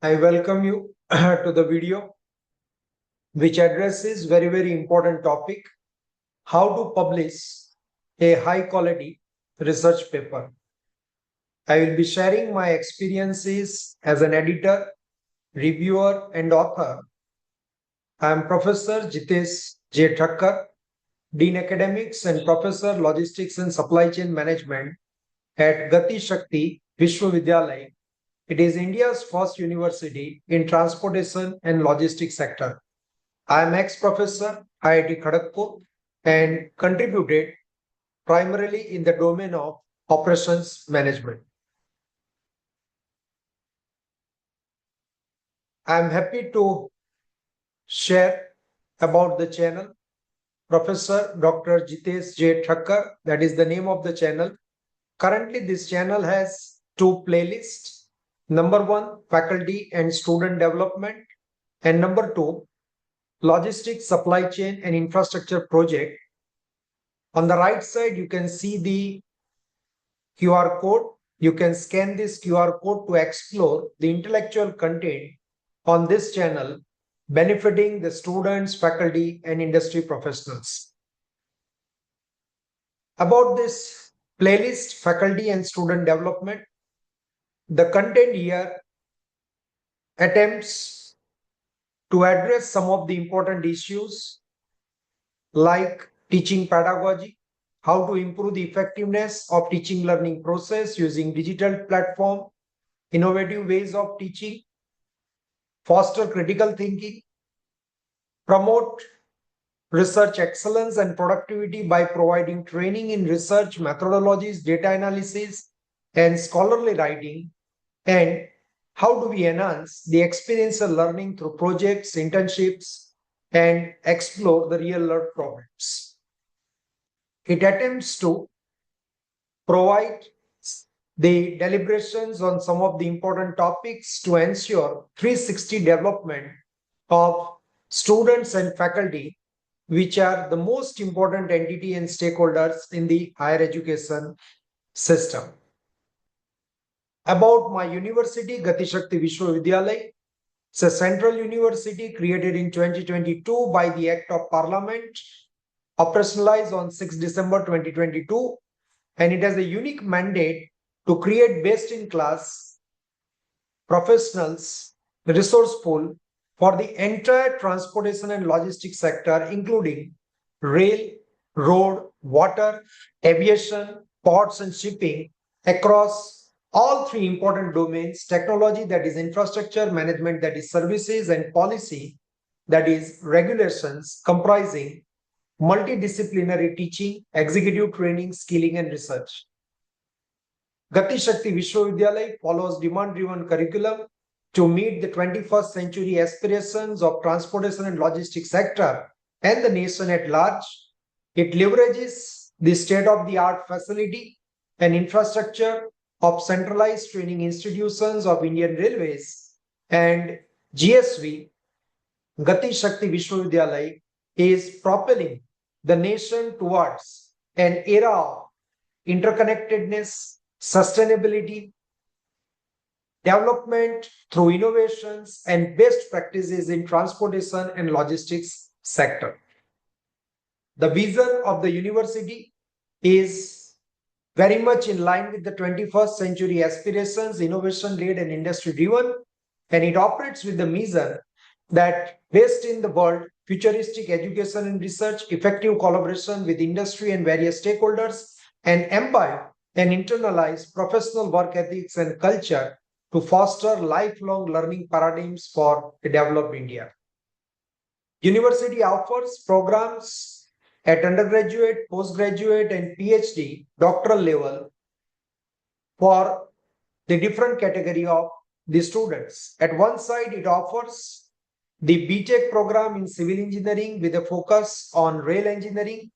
I welcome you to the video which addresses very important topic, how to publish a high quality research paper. I will be sharing my experiences as an editor, reviewer and author. I am Professor Jitesh J. Thakkar, Dean Academics and Professor Logistics and Supply Chain Management at Gati Shakti Vishwavidyalaya. It is India's first university in transportation and logistics sector. I am ex-professor IIT Kharagpur and contributed primarily in the domain of operations management. I am happy to share about the channel Professor Dr. Jitesh J. Thakkar, that is the name of the channel. Currently, this channel has two playlists. Number one, faculty and student development, and number two, logistics, supply chain and infrastructure project. On the right side, you can see the QR code. You can scan this QR code to explore the intellectual content on this channel, benefiting the students, faculty, and industry professionals. About this playlist, faculty and student development, the content here attempts to address some of the important issues like teaching pedagogy, how to improve the effectiveness of teaching learning process using digital platform, innovative ways of teaching, foster critical thinking, promote research excellence and productivity by providing training in research methodologies, data analysis, and scholarly writing, and how do we enhance the experiential learning through projects, internships, and explore the real world problems. It attempts to provide the deliberations on some of the important topics to ensure 360 development of students and faculty, which are the most important entity and stakeholders in the higher education system. About my university, Gati Shakti Vishwavidyalaya, it's a central university created in 2022 by the Act of Parliament, operationalized on 6 December 2022, and it has a unique mandate to create best-in-class professionals resource pool for the entire transportation and logistics sector, including rail, road, water, aviation, ports, and shipping across all three important domains: technology, that is infrastructure, management, that is services, and policy, that is regulations, comprising multidisciplinary teaching, executive training, skilling, and research. Gati Shakti Vishwavidyalaya follows demand-driven curriculum to meet the 21st century aspirations of transportation and logistics sector and the nation at large. It leverages the state-of-the-art facility and infrastructure of centralized training institutions of Indian Railways and GSV. Gati Shakti Vishwavidyalaya is propelling the nation towards an era of interconnectedness, sustainability, development through innovations, and best practices in transportation and logistics sector. The vision of the university is very much in line with the 21st century aspirations, innovation-led and industry-driven, and it operates with the mission that best in the world, futuristic education and research, effective collaboration with industry and various stakeholders, and imbibe and internalize professional work ethics and culture to foster lifelong learning paradigms for a developed India. University offers programs at undergraduate, postgraduate, and PhD doctoral level for the different category of the students. At one side, it offers the BTech program in civil engineering with a focus on rail engineering,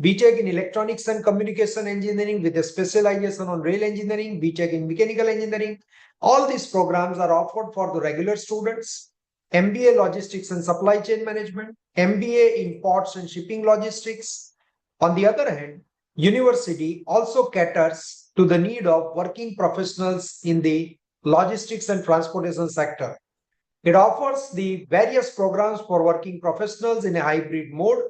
BTech in electronics and communication engineering with a specialization on rail engineering, BTech in mechanical engineering. All these programs are offered for the regular students. MBA logistics and supply chain management, MBA in ports and shipping logistics. On the other hand, university also caters to the need of working professionals in the logistics and transportation sector. It offers the various programs for working professionals in a hybrid mode.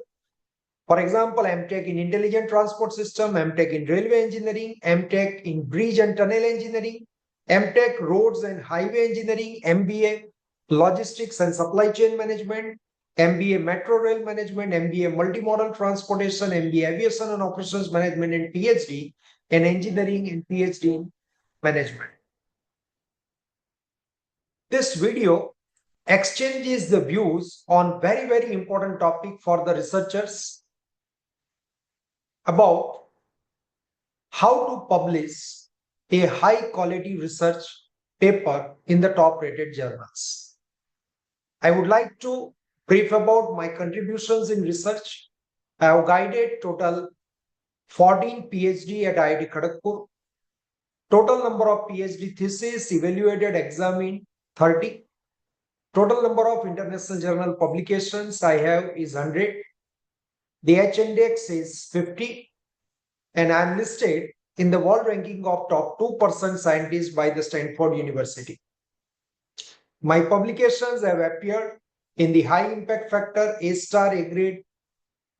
For example, MTech in Intelligent Transport System, MTech in Railway Engineering, MTech in Bridge and Tunnel Engineering, MTech Roads and Highway Engineering, MBA Logistics and Supply Chain Management, MBA Metro Rail Management, MBA Multimodal Transportation, MBA Aviation and Operations Management, and PhD in Engineering and PhD in Management. This video exchanges the views on very important topic for the researchers about how to publish a high quality research paper in the top rated journals. I would like to brief about my contributions in research. I have guided total 14 PhD at IIT Kharagpur. Total number of PhD theses evaluated examined 30. Total number of international journal publications I have is 100. The H index is 50. And I am listed in the world ranking of top 2% scientists by the Stanford University. My publications have appeared in the high impact factor A-star A-grade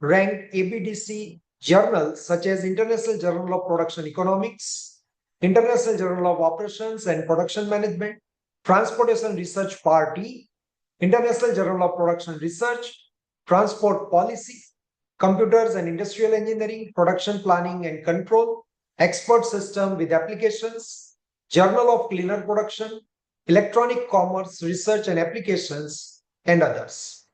ranked ABDC journals such as International Journal of Production Economics, International Journal of Operations and Production Management, Transportation Research Party, International Journal of Production Research, Transport Policy, Computers and Industrial Engineering, Production Planning and Control, Expert System with Applications, Journal of Cleaner Production, Electronic Commerce Research and Applications, and others.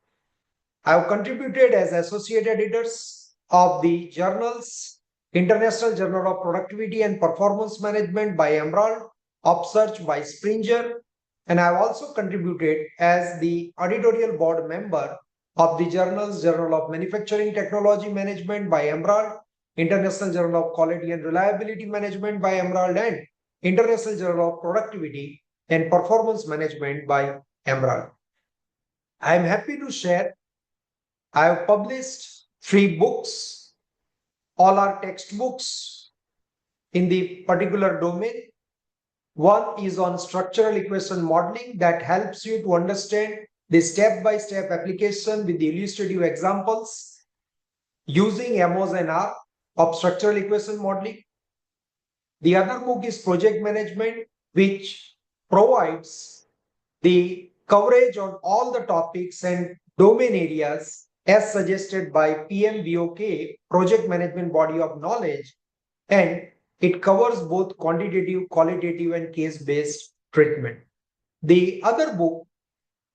I have contributed as associate editors of the journals International Journal of Productivity and Performance Management by Emerald, Upsearch by Springer, and I have also contributed as the editorial board member of the journals Journal of Manufacturing Technology Management by Emerald, International Journal of Quality and Reliability Management by Emerald, and International Journal of Productivity and Performance Management by Emerald. I am happy to share I have published 3 books. All are textbooks in the particular domain. One is on structural equation modeling that helps you to understand the step-by-step application with the illustrative examples using MOS and R of structural equation modeling. The other book is project management, which provides the coverage on all the topics and domain areas as suggested by PMBOK, Project Management Body of Knowledge, and it covers both quantitative, qualitative, and case-based treatment. The other book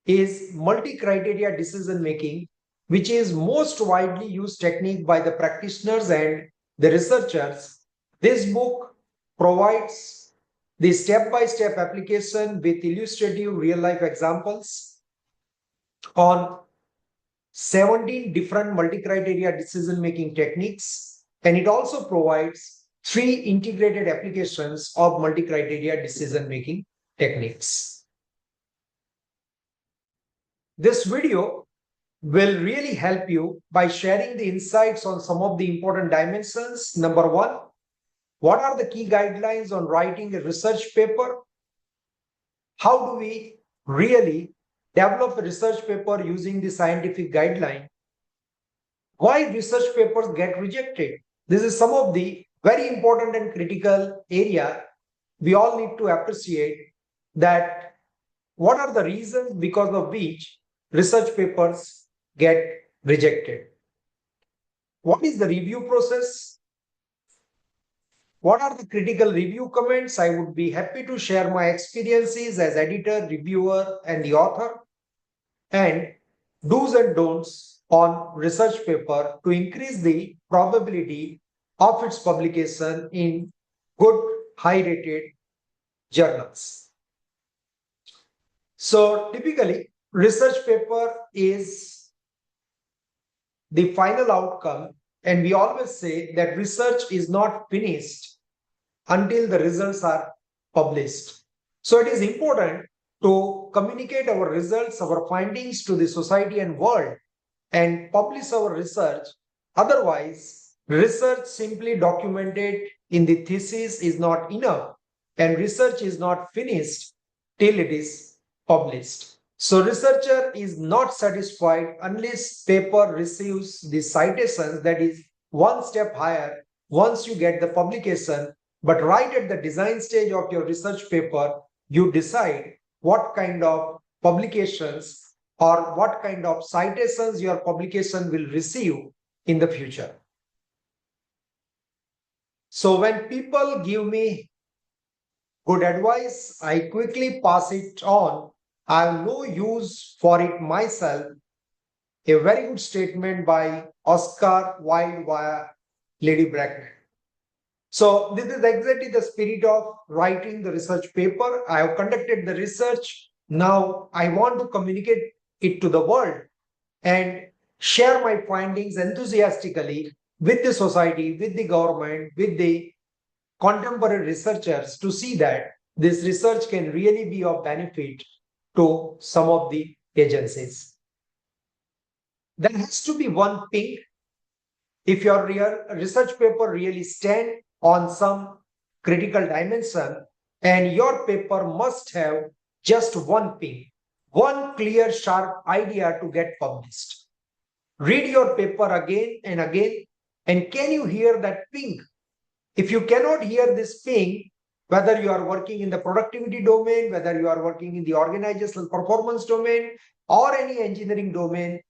is multi-criteria decision making, which is most widely used technique by the practitioners and the researchers. This book provides the step-by-step application with illustrative real-life examples on 17 different multi-criteria decision-making techniques, and it also provides 3 integrated applications of multi-criteria decision-making techniques. This video will really help you by sharing the insights on some of the important dimensions. Number 1, what are the key guidelines on writing a research paper? How do we really develop a research paper using the scientific guideline? Why research papers get rejected? This is some of the very important and critical area we all need to appreciate, that what are the reasons because of which research papers get rejected. What is the review process? What are the critical review comments? I would be happy to share my experiences as editor, reviewer, and the author, and do's and don'ts on research paper to increase the probability of its publication in good, high-rated journals. So typically, research paper is the final outcome, and we always say that research is not finished until the results are published. So it is important to communicate our results, our findings to the society and world and publish our research. Otherwise, research simply documented in the thesis is not enough, and research is not finished till it is published. So researcher is not satisfied unless paper receives the citations, that is one step higher once you get the publication. But right at the design stage of your research paper, you decide what kind of publications or what kind of citations your publication will receive in the future. So when people give me good advice, I quickly pass it on. I have no use for it myself. A very good statement by Oscar Wilde via Lady Bracknell. So this is exactly the spirit of writing the research paper. I have conducted the research. Now I want to communicate it to the world and share my findings enthusiastically with the society, with the government, with the contemporary researchers to see that this research can really be of benefit to some of the agencies. There has to be one pink. If your research paper really stand on some critical dimension, and your paper must have just one pink, one clear, sharp idea to get published. Read your paper again and again, and can you hear that ping? If you cannot hear this ping, whether you are working in the productivity domain, whether you are working in the organizational performance domain, or any engineering domain,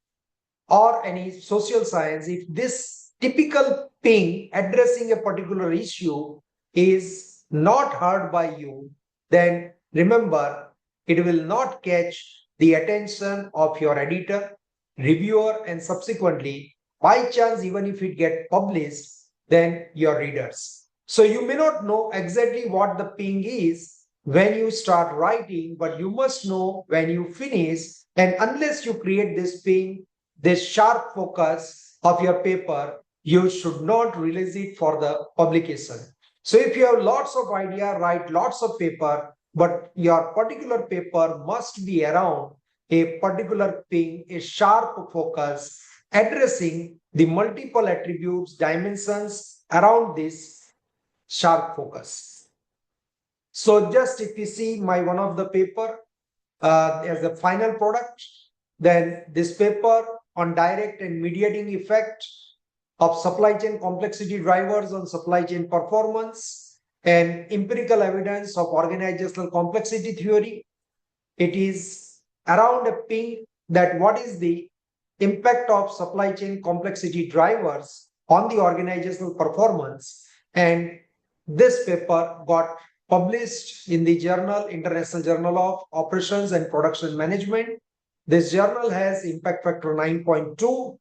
or any social science, if this typical ping addressing a particular issue is not heard by you, then remember it will not catch the attention of your editor, reviewer, and subsequently, by chance, even if it get published, then your readers. So you may not know exactly what the ping is when you start writing, but you must know when you finish. And unless you create this ping, this sharp focus of your paper, you should not release it for the publication. So if you have lots of idea, write lots of paper, but your particular paper must be around a particular thing, a sharp focus, addressing the multiple attributes, dimensions around this sharp focus. So just if you see my one of the paper as a final product, then this paper on direct and mediating effect of supply chain complexity drivers on supply chain performance and empirical evidence of organizational complexity theory. It is around a ping that what is the impact of supply chain complexity drivers on the organizational performance. And this paper got published in the journal, International Journal of Operations and Production Management. This journal has impact factor 9.2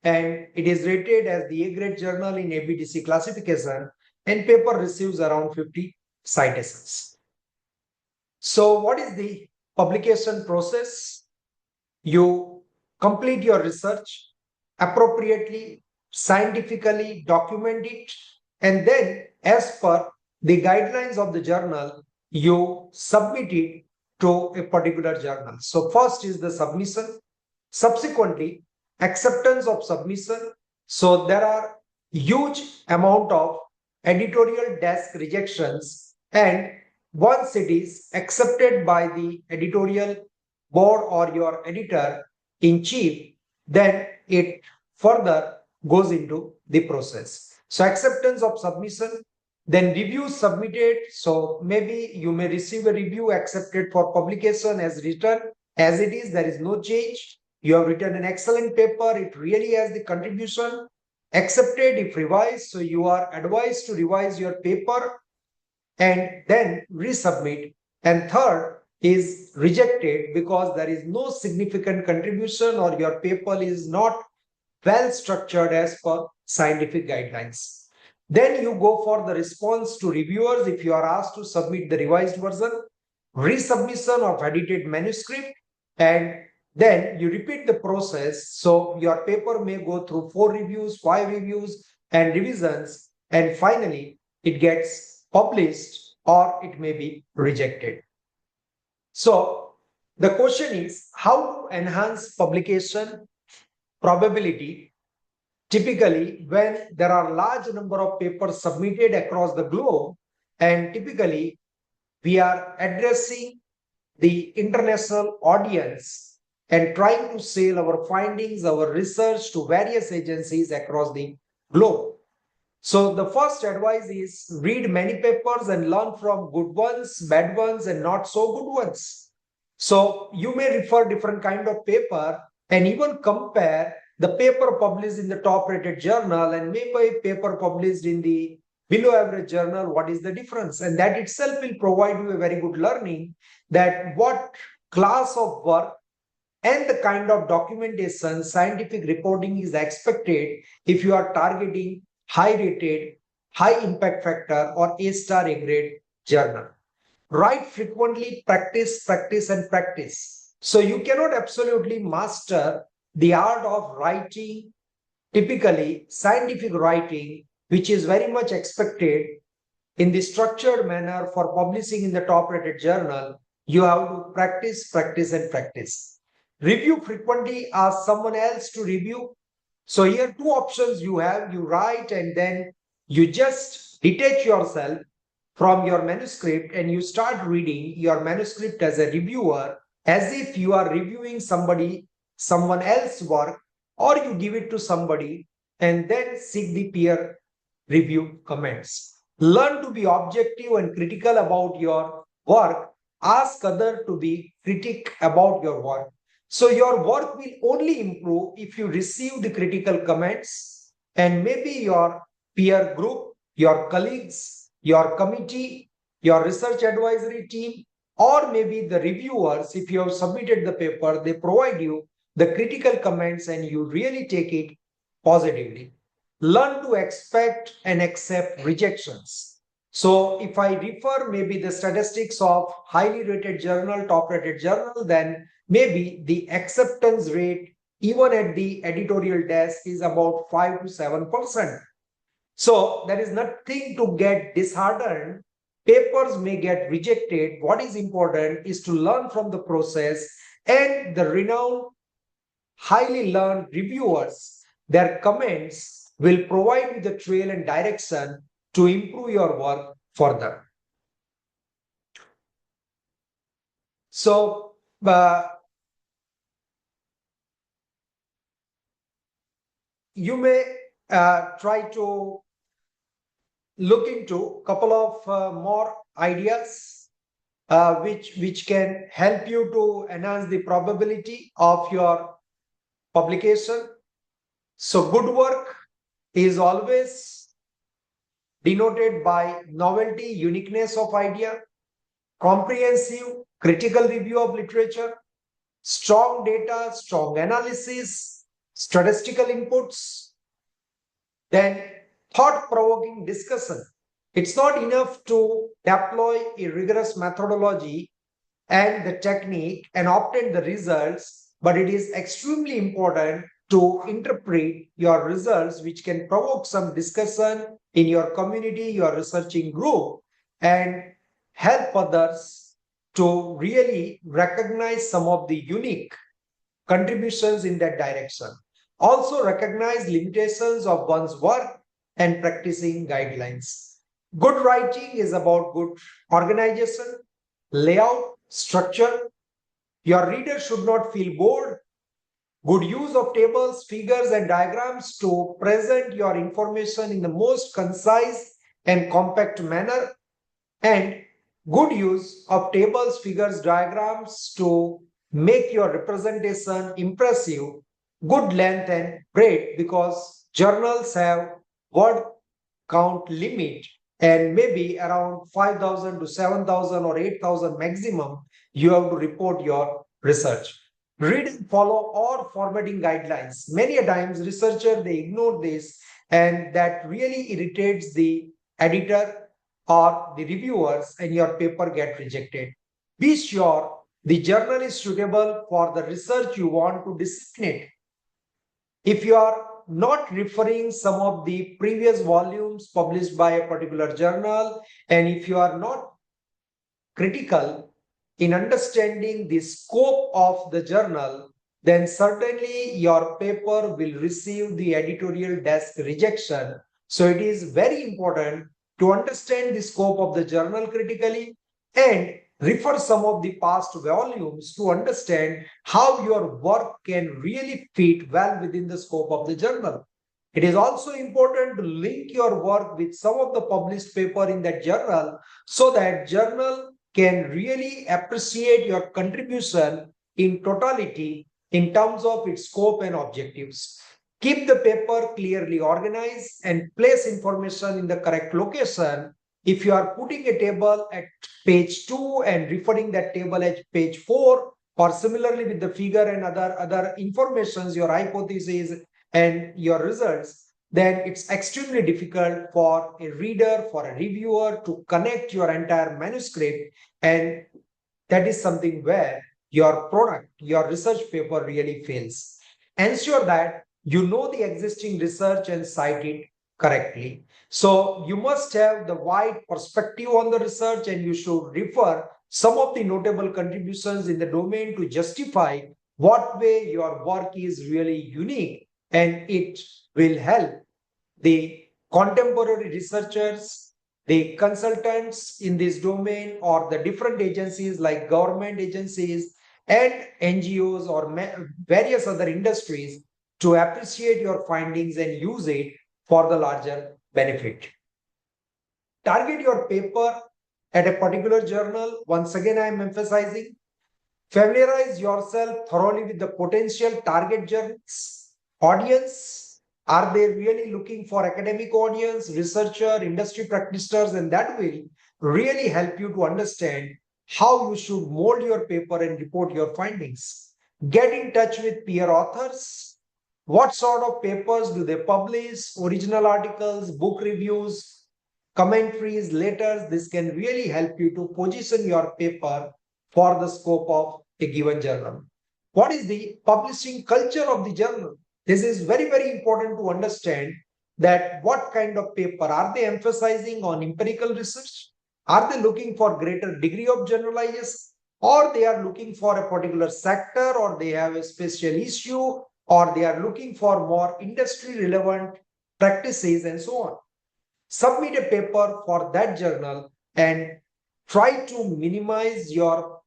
and it is rated as the A-grade journal in ABDC classification, and paper receives around 50 citations. So what is the publication process? You complete your research appropriately, scientifically document it, and then as per the guidelines of the journal, you submit it to a particular journal. So first is the submission, subsequently acceptance of submission. So there are huge amount of editorial desk rejections, and once it is accepted by the editorial board or your editor in chief, then it further goes into the process. So acceptance of submission, then review submitted. So maybe you may receive a review accepted for publication as written as it is, there is no change. You have written an excellent paper, it really has the contribution. Accepted if revised, so you are advised to revise your paper and then resubmit. And third is rejected because there is no significant contribution or your paper is not well structured as per scientific guidelines. Then you go for the response to reviewers if you are asked to submit the revised version, resubmission of edited manuscript, and then you repeat the process. So your paper may go through 4 reviews, 5 reviews, and revisions, and finally it gets published or it may be rejected. So the question is how to enhance publication probability. Typically, when there are large number of papers submitted across the globe, and typically we are addressing the international audience and trying to sell our findings, our research to various agencies across the globe. So the first advice is read many papers and learn from good ones, bad ones, and not so good ones. So you may refer different kind of paper and even compare the paper published in the top rated journal and maybe paper published in the below average journal. What is the difference? And that itself will provide you a very good learning that what class of work and the kind of documentation, scientific reporting is expected if you are targeting high rated, high impact factor or A star A grade journal. Write frequently, practice, practice, and practice. So you cannot absolutely master the art of writing, typically scientific writing, which is very much expected in the structured manner for publishing in the top rated journal. You have to practice, practice, and practice. Review frequently, ask someone else to review. So here two options you have, you write and then you just detach yourself from your manuscript and you start reading your manuscript as a reviewer as if you are reviewing someone else's work, or you give it to somebody and then seek the peer review comments. Learn to be objective and critical about your work. Ask other to be critic about your work. So your work will only improve if you receive the critical comments, and maybe your peer group, your colleagues, your committee, your research advisory team, or maybe the reviewers, if you have submitted the paper, they provide you the critical comments and you really take it positively. Learn to expect and accept rejections. So if I refer maybe the statistics of highly rated journal, top rated journal, then maybe the acceptance rate even at the editorial desk is about 5 to 7%. So there is nothing to get disheartened. Papers may get rejected. What is important is to learn from the process, and the renowned, highly learned reviewers, their comments will provide you the trail and direction to improve your work further. So, you may try to look into a couple of more ideas which can help you to enhance the probability of your publication. So good work is always denoted by novelty, uniqueness of idea, comprehensive critical review of literature, strong data, strong analysis, statistical inputs, then thought-provoking discussion. It's not enough to deploy a rigorous methodology and the technique and obtain the results, but it is extremely important to interpret your results, which can provoke some discussion in your community, your researching group, and help others to really recognize some of the unique contributions in that direction. Also recognize limitations of one's work and practicing guidelines. Good writing is about good organization, layout, structure. Your reader should not feel bored. Good use of tables, figures, and diagrams to present your information in the most concise and compact manner. And good use of tables, figures, diagrams to make your representation impressive. Good length and breadth, because journals have word count limit and maybe around 5,000 to 7,000 or 8,000 maximum you have to report your research. Read and follow all formatting guidelines. Many a times researchers, they ignore this, and that really irritates the editor or the reviewers, and your paper get rejected. Be sure the journal is suitable for the research you want to disseminate. If you are not referring some of the previous volumes published by a particular journal, and if you are not critical in understanding the scope of the journal, then certainly your paper will receive the editorial desk rejection. So it is very important to understand the scope of the journal critically and Refer some of the past volumes to understand how your work can really fit well within the scope of the journal. It is also important to link your work with some of the published paper in that journal so that journal can really appreciate your contribution in totality in terms of its scope and objectives. Keep the paper clearly organized and place information in the correct location. If you are putting a table at page 2 and referring that table at page 4, or similarly with the figure and other informations, your hypothesis and your results, then it's extremely difficult for a reader, for a reviewer to connect your entire manuscript. And that is something where your product, your research paper really fails. Ensure that you know the existing research and cite it correctly. So you must have the wide perspective on the research, and you should refer some of the notable contributions in the domain to justify what way your work is really unique, and it will help the contemporary researchers, the consultants in this domain, or the different agencies like government agencies and NGOs or various other industries to appreciate your findings and use it for the larger benefit. Target your paper at a particular journal. Once again, I am emphasizing, familiarize yourself thoroughly with the potential target journals, audience. Are they really looking for academic audience, researcher, industry practitioners? And that will really help you to understand how you should mold your paper and report your findings. Get in touch with peer authors. What sort of papers do they publish? Original articles, book reviews, commentaries, letters. This can really help you to position your paper for the scope of a given journal. What is the publishing culture of the journal? This is very, very important to understand that what kind of paper are they emphasizing on empirical research? Are they looking for greater degree of generalization, or they are looking for a particular sector, or they have a special issue, or they are looking for more industry relevant practices and so on? Submit a paper for that journal and try to minimize your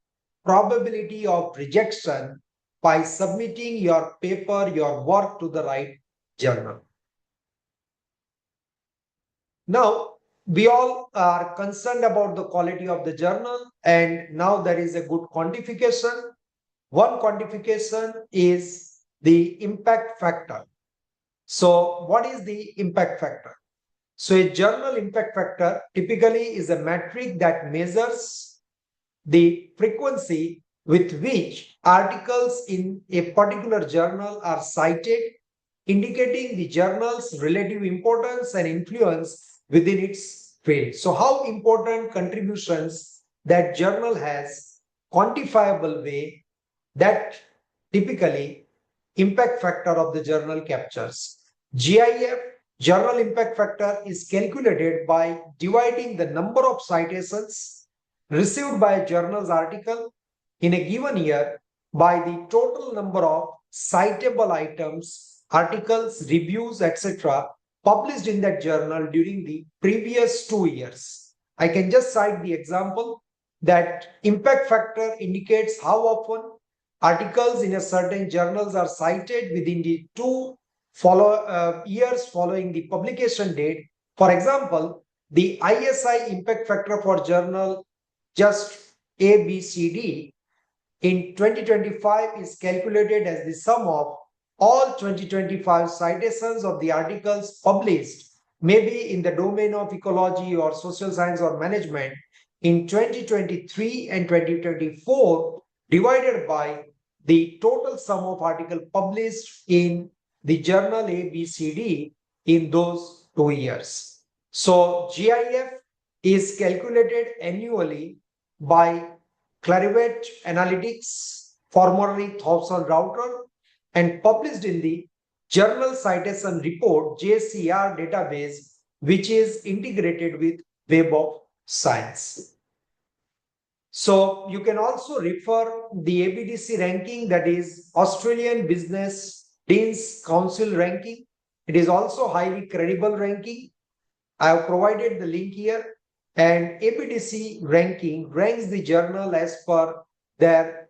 probability of rejection by submitting your paper, your work to the right journal. Now, we all are concerned about the quality of the journal, and now there is a good quantification. One quantification is the impact factor. So, what is the impact factor? So, a journal impact factor typically is a metric that measures the frequency with which articles in a particular journal are cited, indicating the journal's relative importance and influence within its field. So, how important contributions that journal has, quantifiable way that typically impact factor of the journal captures. GIF, journal impact factor, is calculated by dividing the number of citations received by a journal's article in a given year by the total number of citable items, articles, reviews, etc. published in that journal during the previous 2 years. I can just cite the example that impact factor indicates how often articles in a certain journals are cited within the 2 years following the publication date. For example, the ISI impact factor for journal just ABCD in 2025 is calculated as the sum of all 2025 citations of the articles published, maybe in the domain of ecology or social science or management, in 2023 and 2024, divided by the total sum of articles published in the journal ABCD in those 2 years. So GIF is calculated annually by Clarivate Analytics, formerly Thomson Router, and published in the Journal Citation Report JCR database, which is integrated with Web of Science. So you can also refer the ABDC ranking, that is Australian Business Dean's Council ranking. It is also highly credible ranking. I have provided the link here. and APDC ranking ranks the journal as per their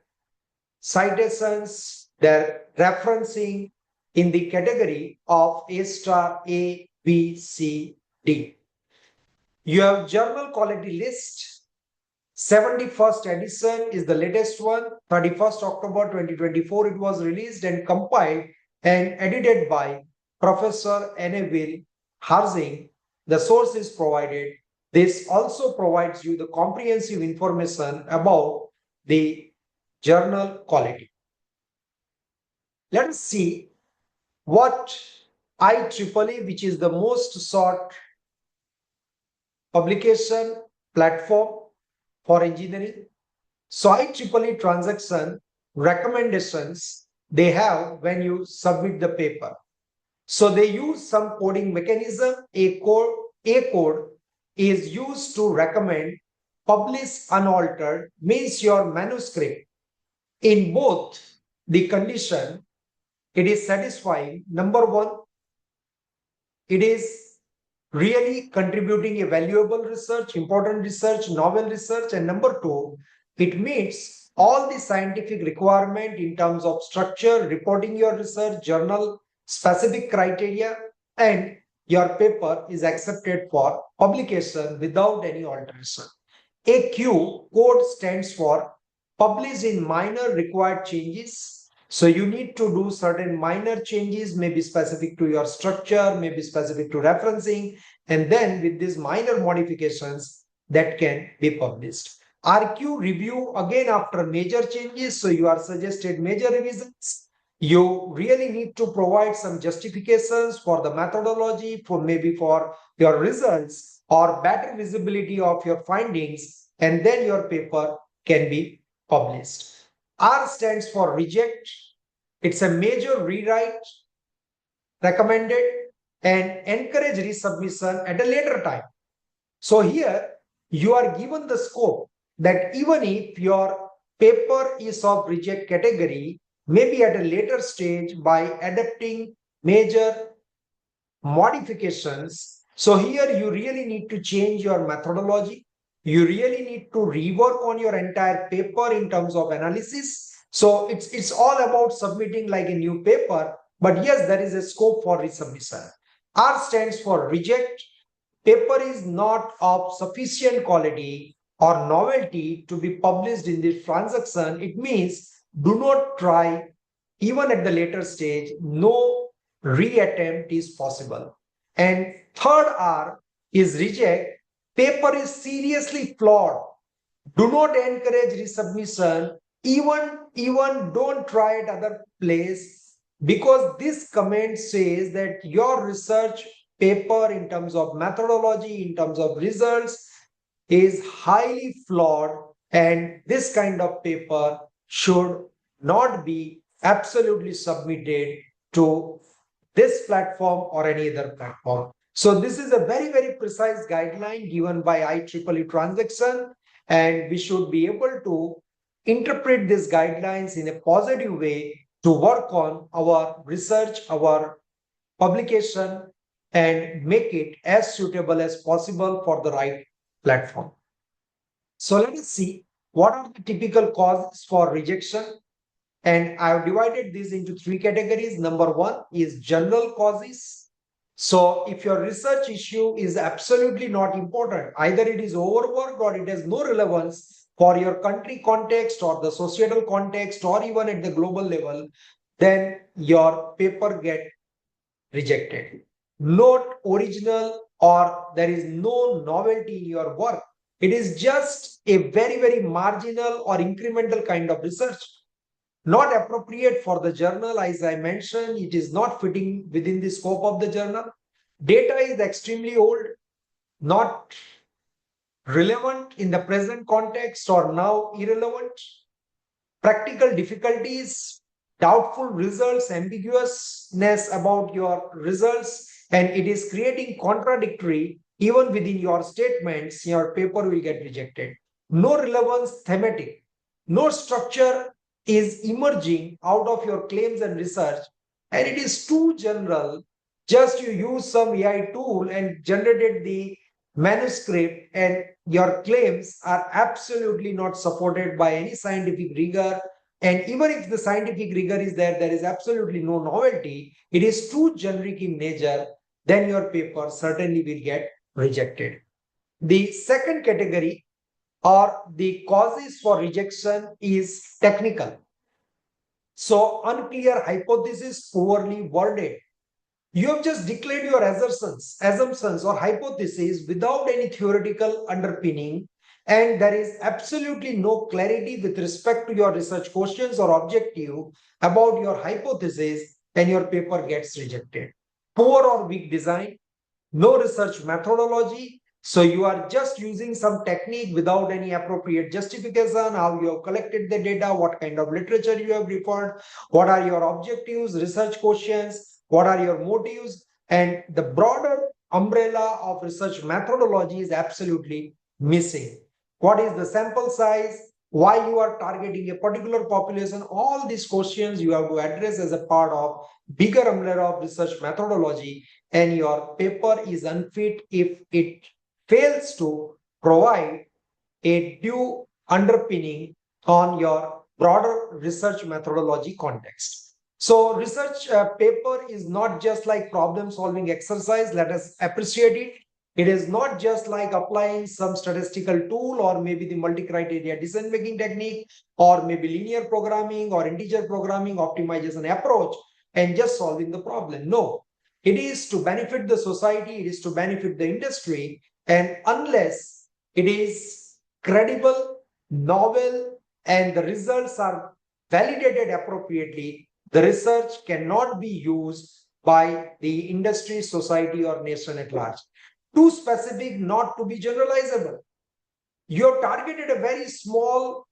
citations, their referencing in the category of A star, A, B, C, D. You have journal quality list. 71st edition is the latest one. 31st October 2024 it was released and compiled and edited by Professor N.A. Harzing. The source is provided. This also provides you the comprehensive information about the journal quality. Let us see what IEEE, which is the most sought publication platform for engineering. So IEEE transaction recommendations they have when you submit the paper. So they use some coding mechanism. A code is used to recommend publish unaltered, means your manuscript in both the condition it is satisfying. Number one, it is really contributing a valuable research, important research, novel research. And number two, it meets all the scientific requirement in terms of structure, reporting your research, journal specific criteria, and your paper is accepted for publication without any alteration. AQ code stands for publish in minor required changes. So you need to do certain minor changes, maybe specific to your structure, maybe specific to referencing, and then with these minor modifications that can be published. RQ review again after major changes. So you are suggested major revisions. You really need to provide some justifications for the methodology, for maybe for your results or better visibility of your findings, and then your paper can be published. R stands for reject. It's a major rewrite recommended and encourage resubmission at a later time. So here you are given the scope that even if your paper is of reject category, maybe at a later stage by adapting major modifications. So here you really need to change your methodology. You really need to rework on your entire paper in terms of analysis. So it's all about submitting like a new paper, but yes, there is a scope for resubmission. R stands for reject. Paper is not of sufficient quality or novelty to be published in this transaction. It means do not try even at the later stage. No reattempt is possible. And third R is reject. Paper is seriously flawed. Do not encourage resubmission. Even don't try at other place, because this comment says that your research paper in terms of methodology, in terms of results is highly flawed, and this kind of paper should not be absolutely submitted to this platform or any other platform. So this is a very, very precise guideline given by IEEE transaction, and we should be able to interpret these guidelines in a positive way to work on our research, our publication, and make it as suitable as possible for the right platform. So let us see what are the typical causes for rejection. And I have divided these into three categories. Number one is general causes. So if your research issue is absolutely not important, either it is overworked or it has no relevance for your country context or the societal context or even at the global level, then your paper get rejected. Not original or there is no novelty in your work. It is just a very, very marginal or incremental kind of research. Not appropriate for the journal, as I mentioned, it is not fitting within the scope of the journal. Data is extremely old, not relevant in the present context or now irrelevant. Practical difficulties, doubtful results, ambiguousness about your results, and it is creating contradictory even within your statements, your paper will get rejected. No relevance thematic, no structure is emerging out of your claims and research, and it is too general. Just you use some AI tool and generated the manuscript and your claims are absolutely not supported by any scientific rigor. And even if the scientific rigor is there, there is absolutely no novelty. It is too generic in nature, then your paper certainly will get rejected. The second category or the causes for rejection is technical. So, unclear hypothesis, poorly worded. You have just declared your assumptions or hypotheses without any theoretical underpinning, and there is absolutely no clarity with respect to your research questions or objective about your hypothesis, and your paper gets rejected. Poor or weak design, no research methodology. So you are just using some technique without any appropriate justification, how you have collected the data, what kind of literature you have referred, what are your objectives, research questions, what are your motives, and the broader umbrella of research methodology is absolutely missing. What is the sample size? Why you are targeting a particular population? All these questions you have to address as a part of bigger umbrella of research methodology, and your paper is unfit if it fails to provide a due underpinning on your broader research methodology context. So research paper is not just like problem solving exercise. Let us appreciate it. It is not just like applying some statistical tool or maybe the multi-criteria decision making technique or maybe linear programming or integer programming optimization approach and just solving the problem. No, it is to benefit the society, it is to benefit the industry, and unless it is credible, novel, and the results are validated appropriately, the research cannot be used by the industry, society, or nation at large. Too specific not to be generalizable. You have targeted a very small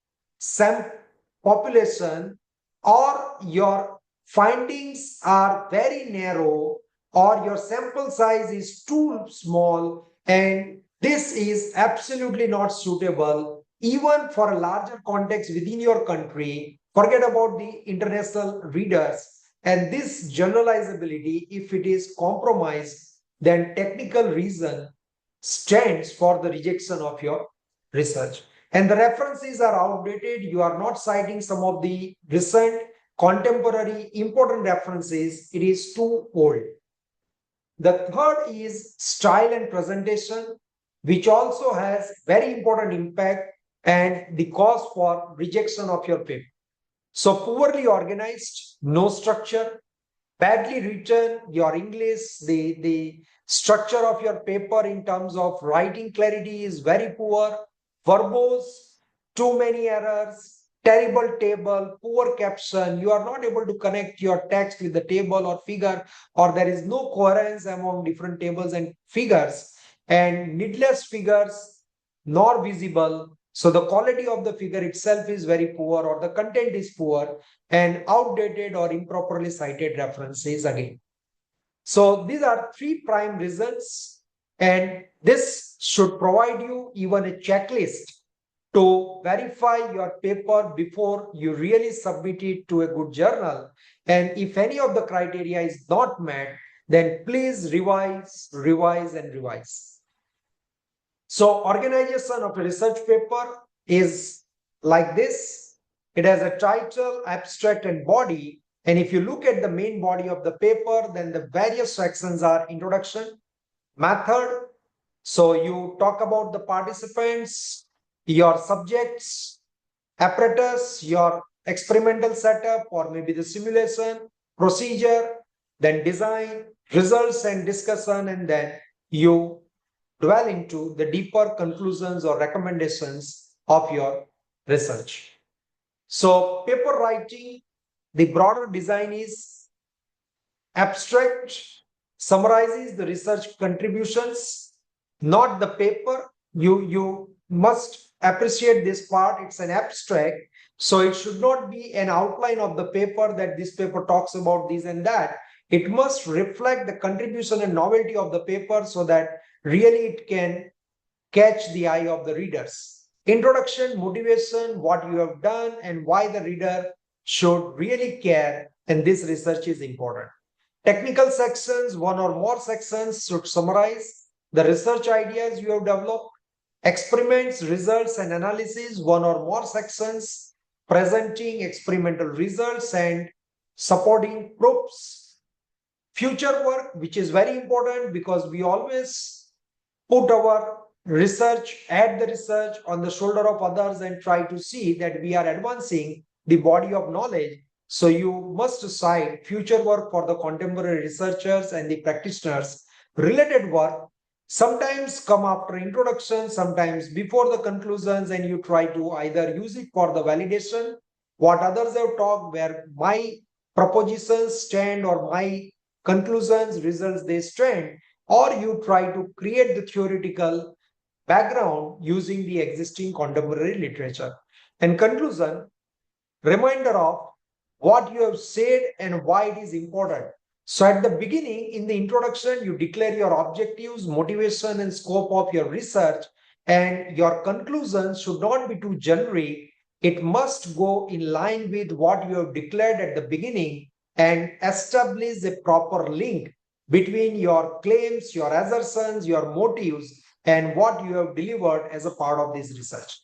population, or your findings are very narrow, or your sample size is too small, and this is absolutely not suitable even for a larger context within your country. Forget about the international readers. And this generalizability, if it is compromised, then technical reason stands for the rejection of your research. And the references are outdated. You are not citing some of the recent, contemporary, important references. It is too old. The third is style and presentation, which also has very important impact and the cause for rejection of your paper. So poorly organized, no structure, badly written, your English, the structure of your paper in terms of writing clarity is very poor, verbose, too many errors, terrible table, poor caption. You are not able to connect your text with the table or figure, or there is no coherence among different tables and figures, and needless figures nor visible. So the quality of the figure itself is very poor, or the content is poor, and outdated or improperly cited references again. So these are three prime reasons, and this should provide you even a checklist to verify your paper before you really submit it to a good journal. And if any of the criteria is not met, then please revise, revise, and revise. So organization of a research paper is like this. It has a title, abstract, and body. And if you look at the main body of the paper, then the various sections are introduction, method. So you talk about the participants, your subjects, apparatus, your experimental setup, or maybe the simulation, procedure, then design, results and discussion, and then you dwell into the deeper conclusions or recommendations of your research. So paper writing, the broader design is abstract, summarizes the research contributions, not the paper. You must appreciate this part. It's an abstract. So it should not be an outline of the paper that this paper talks about this and that. It must reflect the contribution and novelty of the paper so that really it can catch the eye of the readers. Introduction, motivation, what you have done, and why the reader should really care. And this research is important. Technical sections, one or more sections should summarize the research ideas you have developed, experiments, results, and analysis, one or more sections, presenting experimental results and supporting proofs. Future work, which is very important because we always put our research, add the research on the shoulder of others and try to see that we are advancing the body of knowledge. So you must cite future work for the contemporary researchers and the practitioners. Related work sometimes come after introduction, sometimes before the conclusions, and you try to either use it for the validation, what others have talked, where my propositions stand or my conclusions, results they stand, or you try to create the theoretical background using the existing contemporary literature. And conclusion, reminder of what you have said and why it is important. So at the beginning, in the introduction, you declare your objectives, motivation, and scope of your research, and your conclusions should not be too generic. It must go in line with what you have declared at the beginning and establish a proper link between your claims, your assertions, your motives, and what you have delivered as a part of this research.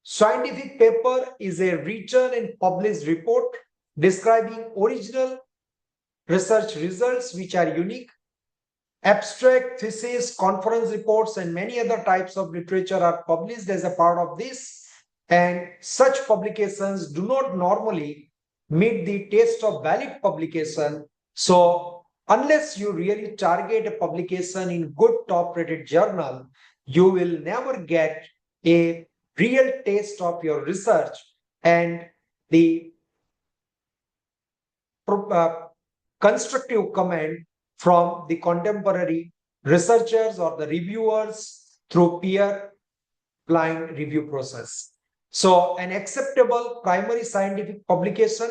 Scientific paper is a written and published report describing original research results which are unique. Abstract, thesis, conference reports, and many other types of literature are published as a part of this. And such publications do not normally meet the test of valid publication. So, unless you really target a publication in good top rated journal, you will never get a real taste of your research and the constructive comment from the contemporary researchers or the reviewers through peer blind review process. So an acceptable primary scientific publication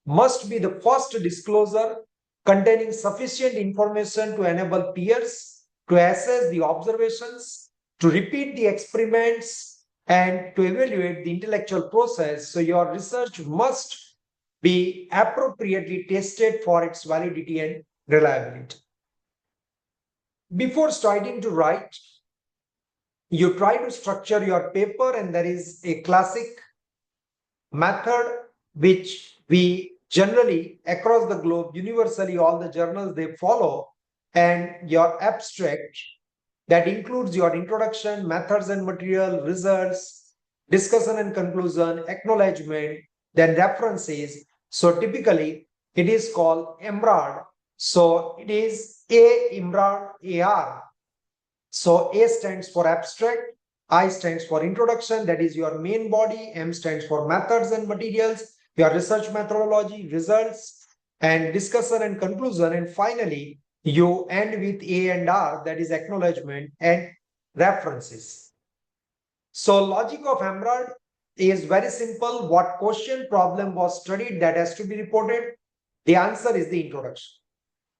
must be the first disclosure containing sufficient information to enable peers to assess the observations, to repeat the experiments, and to evaluate the intellectual process. So your research must be appropriately tested for its validity and reliability. Before starting to write, you try to structure your paper, and there is a classic method which we generally across the globe, universally, all the journals they follow, and your abstract that includes your introduction, methods and material, results, discussion and conclusion, acknowledgement, then references. So typically it is called EMRAD. So it is EMRAD AR. So A stands for abstract, I stands for introduction, that is your main body, M stands for methods and materials, your research methodology, results, and discussion and conclusion. And finally, you end with A and R, that is acknowledgement and references. So logic of EMRAD is very simple. What question problem was studied that has to be reported? The answer is the introduction.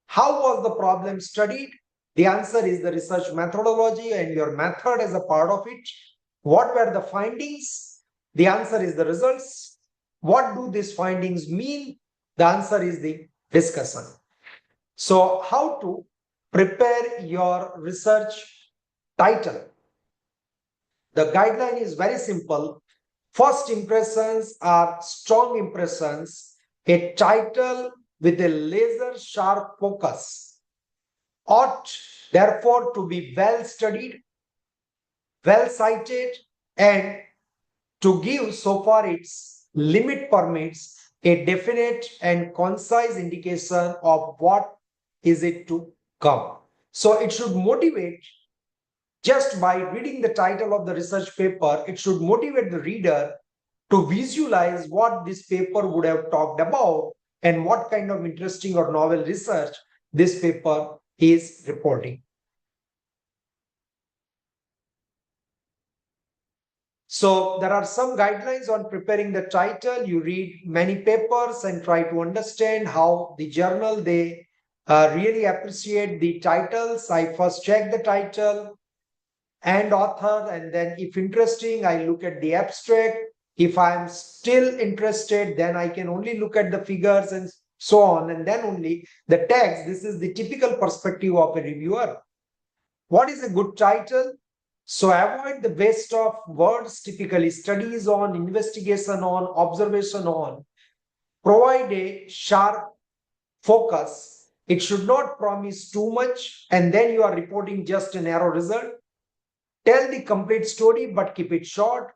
How was the problem studied? The answer is the research methodology and your method as a part of it. What were the findings? The answer is the results. What do these findings mean? The answer is the discussion. So how to prepare your research title? The guideline is very simple. First impressions are strong impressions. A title with a laser sharp focus ought therefore to be well studied, well cited, and to give, so far its limit permits, a definite and concise indication of what is it to come. So it should motivate, just by reading the title of the research paper, it should motivate the reader to visualize what this paper would have talked about and what kind of interesting or novel research this paper is reporting. So there are some guidelines on preparing the title. You read many papers and try to understand how the journal, they really appreciate the titles. I first check the title and author, and then if interesting, I look at the abstract. If I'm still interested, then I can only look at the figures and so on, and then only the text. This is the typical perspective of a reviewer. What is a good title? So avoid the waste of words, typically studies on, investigation on, observation on. Provide a sharp focus. It should not promise too much and then you are reporting just a narrow result. Tell the complete story but keep it short.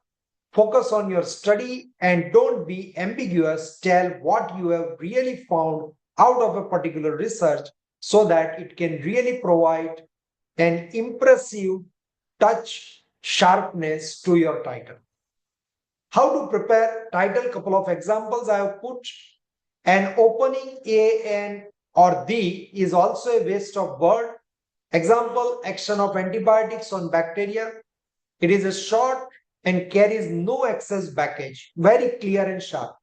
Focus on your study and don't be ambiguous. Tell what you have really found out of a particular research so that it can really provide an impressive touch sharpness to your title. How to prepare title? Couple of examples I have put. An opening A, N or the is also a waste of word. Example, action of antibiotics on bacteria. It is a short and carries no excess baggage. Very clear and sharp.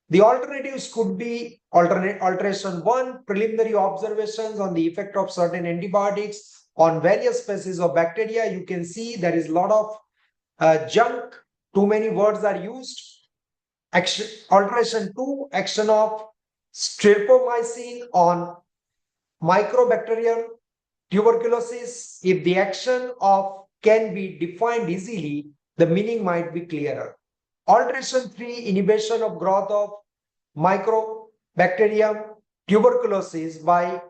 The alternatives could be alteration 1, preliminary observations on the effect of certain antibiotics on various species of bacteria. You can see there is a lot of junk, too many words are used. Alteration 2, action of streptomycin on Mycobacterium tuberculosis. If the action of can be defined easily, the meaning might be clearer. Alteration 3, inhibition of growth of Mycobacterium tuberculosis by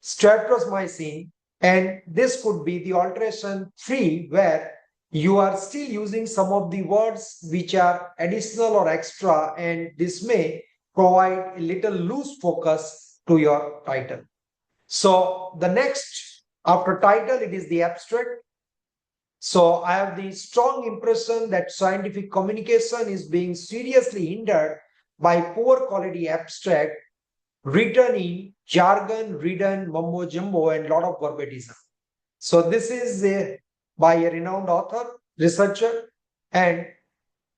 streptomycin, and this could be the alteration 3 where you are still using some of the words which are additional or extra, and this may provide a little loose focus to your title. So the next after title, it is the abstract. So I have the strong impression that scientific communication is being seriously hindered by poor quality abstract written in jargon, written mumbo jumbo and lot of verbatism. So this is by a renowned author, researcher, and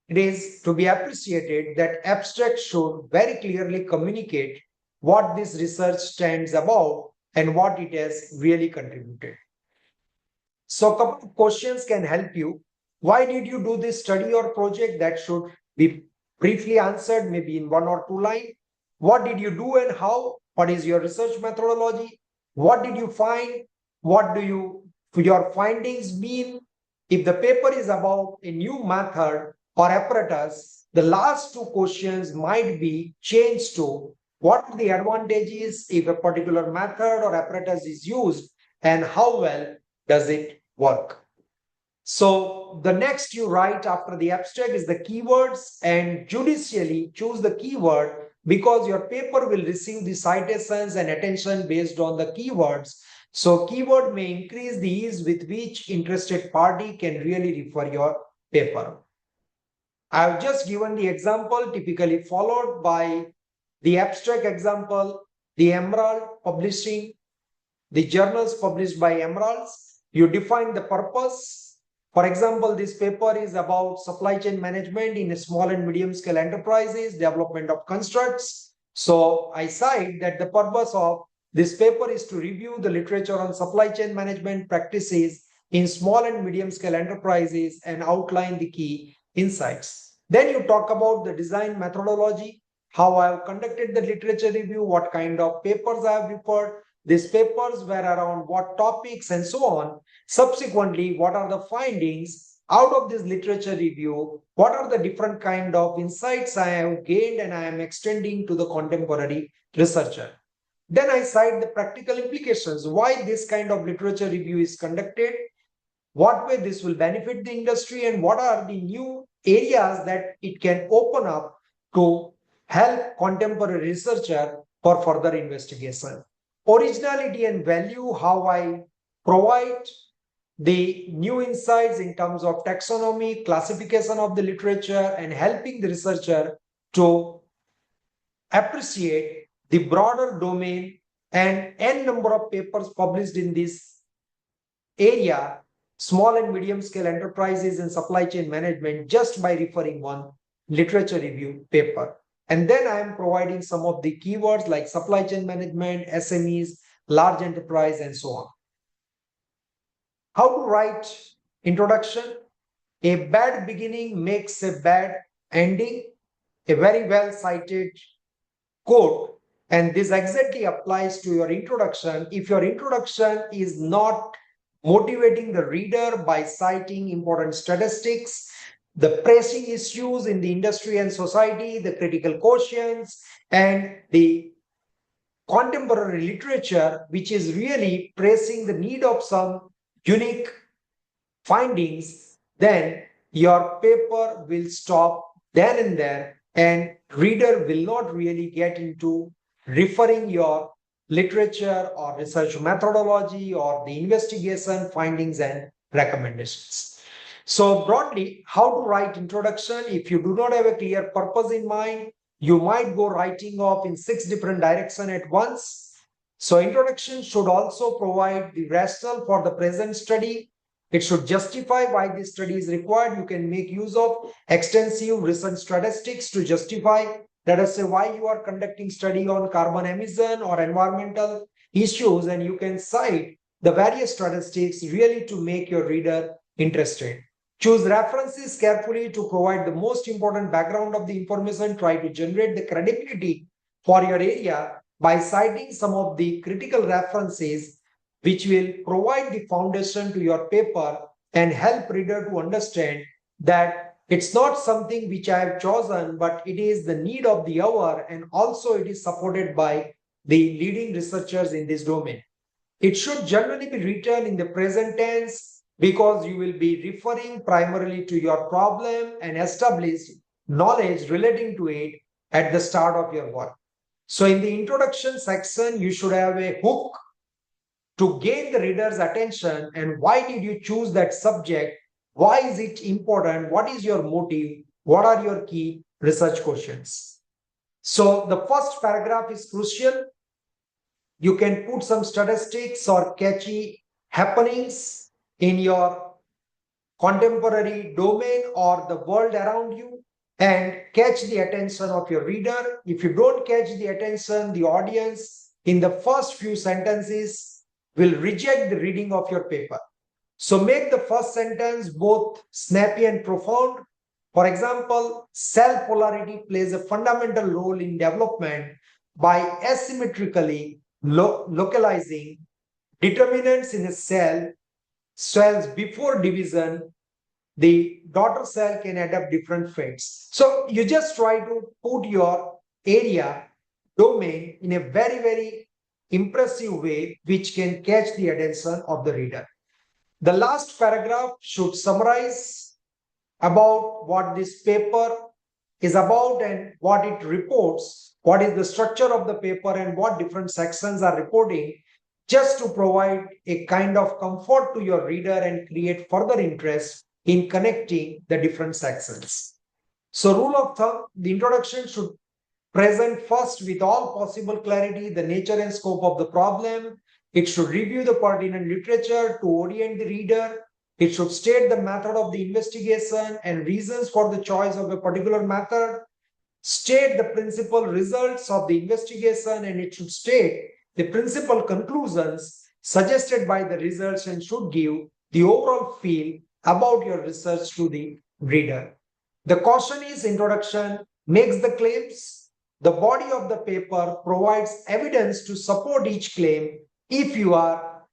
it is to be appreciated that abstract should very clearly communicate what this research stands about and what it has really contributed. So a couple of questions can help you. Why did you do this study or project? That should be briefly answered, maybe in 1 or 2 lines. What did you do and how? What is your research methodology? What did you find? What do your findings mean? If the paper is about a new method or apparatus, the last 2 questions might be changed to what are the advantages if a particular method or apparatus is used and how well does it work. So the next you write after the abstract is the keywords, and judiciously choose the keyword because your paper will receive the citations and attention based on the keywords. So keyword may increase the ease with which interested party can really refer your paper. I have just given the example typically followed by the abstract example, the Emerald Publishing, the journals published by Emeralds. You define the purpose. For example, this paper is about supply chain management in small and medium scale enterprises, development of constructs. So I cite that the purpose of this paper is to review the literature on supply chain management practices in small and medium scale enterprises and outline the key insights. Then you talk about the design methodology, how I have conducted the literature review, what kind of papers I have referred, these papers were around what topics and so on. Subsequently, what are the findings out of this literature review? What are the different kind of insights I have gained and I am extending to the contemporary researcher? Then I cite the practical implications, why this kind of literature review is conducted, what way this will benefit the industry, and what are the new areas that it can open up to help contemporary researcher for further investigation. Originality and value, how I provide the new insights in terms of taxonomy, classification of the literature, and helping the researcher to appreciate the broader domain and n number of papers published in this area, small and medium scale enterprises and supply chain management, just by referring one literature review paper. And then I am providing some of the keywords like supply chain management, SMEs, large enterprise, and so on. How to write introduction? A bad beginning makes a bad ending. A very well cited quote. And this exactly applies to your introduction. If your introduction is not motivating the reader by citing important statistics, the pressing issues in the industry and society, the critical questions, and the contemporary literature, which is really pressing the need of some unique findings, then your paper will stop then and there, and reader will not really get into referring your literature or research methodology or the investigation findings and recommendations. So broadly, how to write introduction? If you do not have a clear purpose in mind, you might go writing off in 6 different directions at once. So introduction should also provide the rationale for the present study. It should justify why this study is required. You can make use of extensive recent statistics to justify, let us say, why you are conducting study on carbon emission or environmental issues, and you can cite the various statistics really to make your reader interested. Choose references carefully to provide the most important background of the information. Try to generate the credibility for your area by citing some of the critical references which will provide the foundation to your paper and help reader to understand that it's not something which I have chosen, but it is the need of the hour, and also it is supported by the leading researchers in this domain. It should generally be written in the present tense because you will be referring primarily to your problem and establish knowledge relating to it at the start of your work. So in the introduction section, you should have a hook to gain the reader's attention. And why did you choose that subject? Why is it important? What is your motive? What are your key research questions? So the first paragraph is crucial. You can put some statistics or catchy happenings in your contemporary domain or the world around you and catch the attention of your reader. If you don't catch the attention, the audience in the first few sentences will reject the reading of your paper. So make the first sentence both snappy and profound. For example, cell polarity plays a fundamental role in development by asymmetrically localizing determinants in a cells before division. The daughter cell can adapt different fates. So you just try to put your area domain in a very impressive way which can catch the attention of the reader. The last paragraph should summarize about what this paper is about and what it reports, what is the structure of the paper and what different sections are reporting, just to provide a kind of comfort to your reader and create further interest in connecting the different sections. So rule of thumb, the introduction should present first with all possible clarity the nature and scope of the problem. It should review the pertinent literature to orient the reader. It should state the method of the investigation and reasons for the choice of a particular method, state the principal results of the investigation, and it should state the principal conclusions suggested by the results and should give the overall feel about your research to the reader. The caution is introduction makes the claims. The body of the paper provides evidence to support each claim. If you are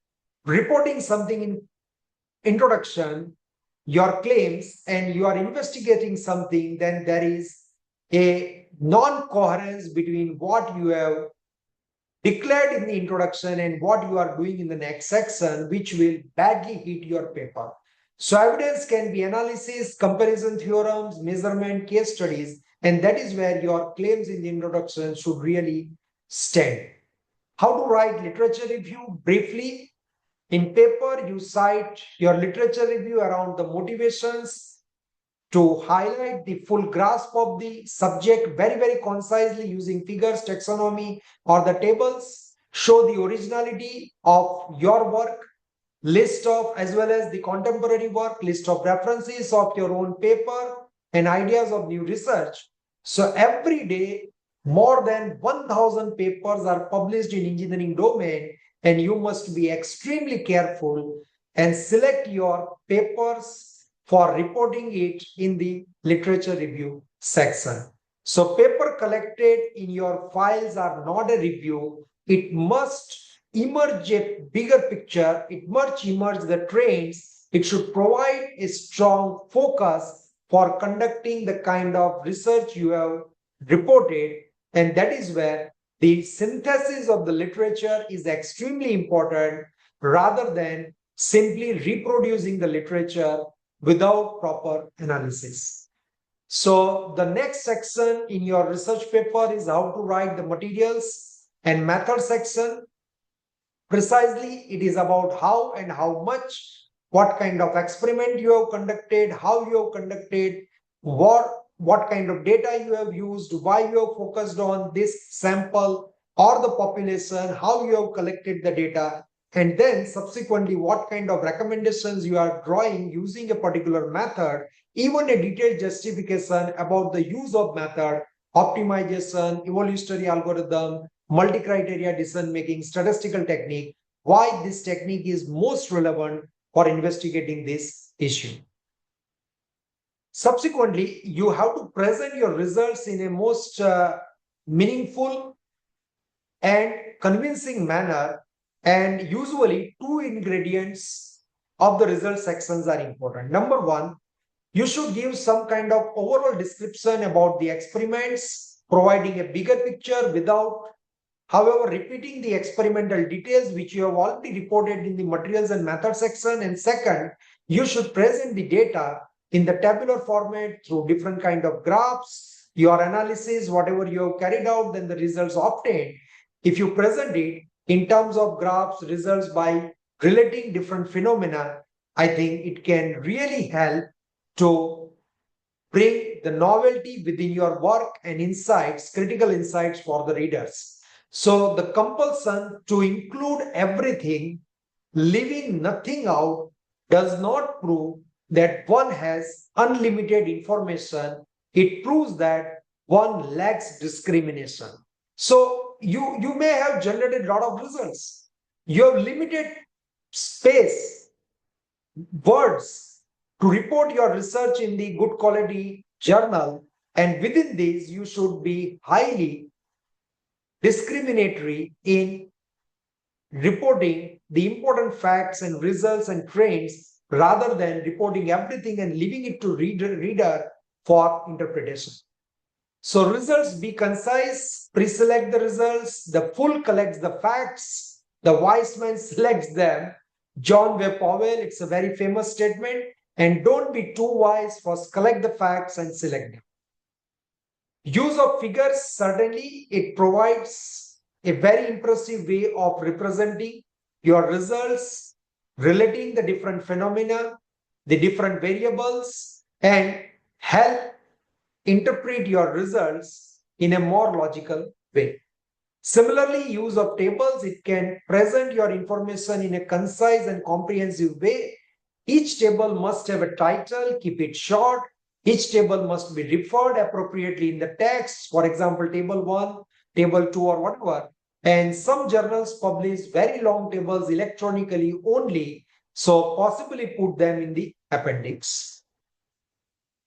reporting something in introduction, your claims, and you are investigating something, then there is a non-coherence between what you have declared in the introduction and what you are doing in the next section, which will badly hit your paper. So evidence can be analysis, comparison theorems, measurement, case studies, and that is where your claims in the introduction should really stand. How to write literature review? Briefly, in paper, you cite your literature review around the motivations to highlight the full grasp of the subject very concisely using figures, taxonomy, or the tables. Show the originality of your work, list of as well as the contemporary work, list of references of your own paper and ideas of new research. So every day, more than 1,000 papers are published in engineering domain, and you must be extremely careful and select your papers for reporting it in the literature review section. So paper collected in your files are not a review. It must emerge a bigger picture, it must emerge the trends, it should provide a strong focus for conducting the kind of research you have reported, and that is where the synthesis of the literature is extremely important rather than simply reproducing the literature without proper analysis. So the next section in your research paper is how to write the materials and method section. Precisely, it is about how and how much, what kind of experiment you have conducted, how you have conducted, what kind of data you have used, why you have focused on this sample or the population, how you have collected the data, and then subsequently what kind of recommendations you are drawing using a particular method, even a detailed justification about the use of method, optimization, evolutionary algorithm, multi-criteria decision-making, statistical technique, why this technique is most relevant for investigating this issue. Subsequently, you have to present your results in a most meaningful and convincing manner, and usually two ingredients of the result sections are important. Number one, you should give some kind of overall description about the experiments, providing a bigger picture without, however, repeating the experimental details which you have already reported in the materials and method section. And second, you should present the data in the tabular format through different kind of graphs, your analysis, whatever you have carried out, then the results obtained. If you present it in terms of graphs, results by relating different phenomena, I think it can really help to bring the novelty within your work and insights, critical insights for the readers. So the compulsion to include everything, leaving nothing out, does not prove that one has unlimited information. It proves that one lacks discrimination. So you may have generated a lot of results. You have limited space, words to report your research in the good quality journal, and within these you should be highly discriminatory in reporting the important facts and results and trends rather than reporting everything and leaving it to reader for interpretation. So results, be concise, pre-select the results, the fool collects the facts, the wise man selects them. John W. Powell, it's a very famous statement, and don't be too wise, first collect the facts and select them. Use of figures, certainly it provides a very impressive way of representing your results, relating the different phenomena, the different variables, and help interpret your results in a more logical way. Similarly, use of tables, it can present your information in a concise and comprehensive way. Each table must have a title, keep it short. Each table must be referred appropriately in the text. For example, table 1, table 2, or whatever. And some journals publish very long tables electronically only, so possibly put them in the appendix.